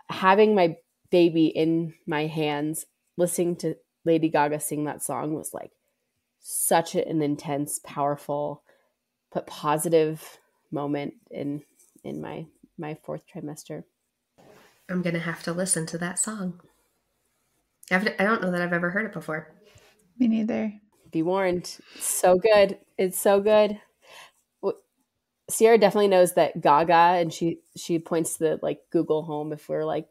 having my baby in my hands, listening to Lady Gaga sing that song was like such an intense, powerful, but positive moment in my fourth trimester. I'm going to have to listen to that song. I don't know that I've ever heard it before. Me neither. Be warned. It's so good. It's so good. Sierra definitely knows that Gaga, and she points to the, like, Google Home if we're like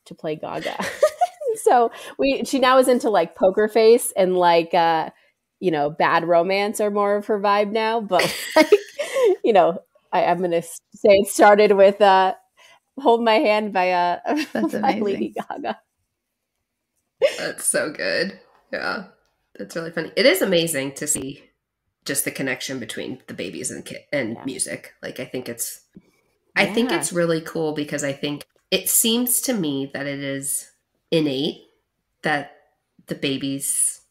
to play Gaga. So she now is into like Poker Face and like you know, Bad Romance are more of her vibe now. But like, you know, I'm gonna say it started with Hold My Hand by by Lady Gaga. That's so good. Yeah, that's really funny. It is amazing to see just the connection between the babies and music. Like, I think it's really cool, because I think it seems to me that it is innate that the babies,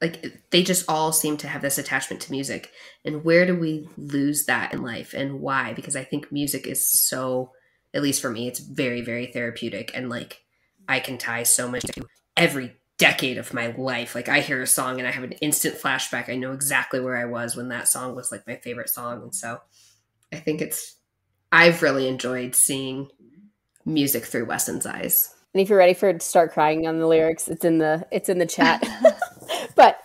like, they just all seem to have this attachment to music. And where do we lose that in life, and why? Because I think music is so, at least for me, it's very, very therapeutic. And like, I can tie so much to every decade of my life. Like, I hear a song and I have an instant flashback. I know exactly where I was when that song was like my favorite song. And so I think I've really enjoyed seeing music through Weston's eyes. And if you're ready for it to start crying on the lyrics, it's in the chat. But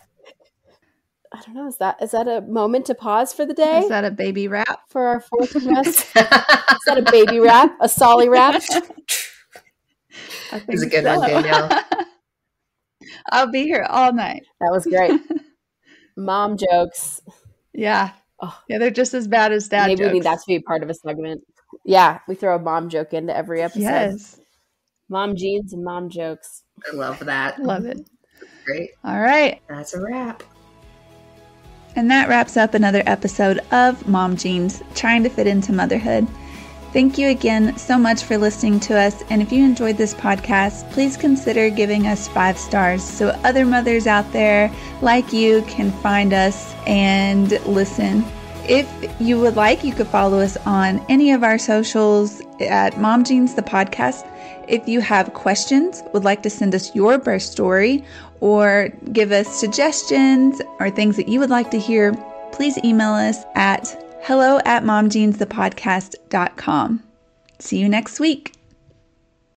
I don't know, is that a moment to pause for the day? Is that a baby rap for our fourth trimester? Is that a baby rap? A Solly rap? I think it's a good one, Danielle. I'll be here all night. That was great. Mom jokes. Yeah. Oh. Yeah, they're just as bad as dad jokes. Maybe we need that to be part of a segment. Yeah, we throw a mom joke into every episode. Yes. Mom jeans and mom jokes. I love that. Love it. Great. All right. That's a wrap. And that wraps up another episode of Mom Jeans, trying to fit into motherhood. Thank you again so much for listening to us. And if you enjoyed this podcast, please consider giving us 5 stars so other mothers out there like you can find us and listen. If you would like, you could follow us on any of our socials at Mom Jeans the podcast. If you have questions, would like to send us your birth story, or give us suggestions or things that you would like to hear, please email us at hello@momjeansthepodcast.com. See you next week.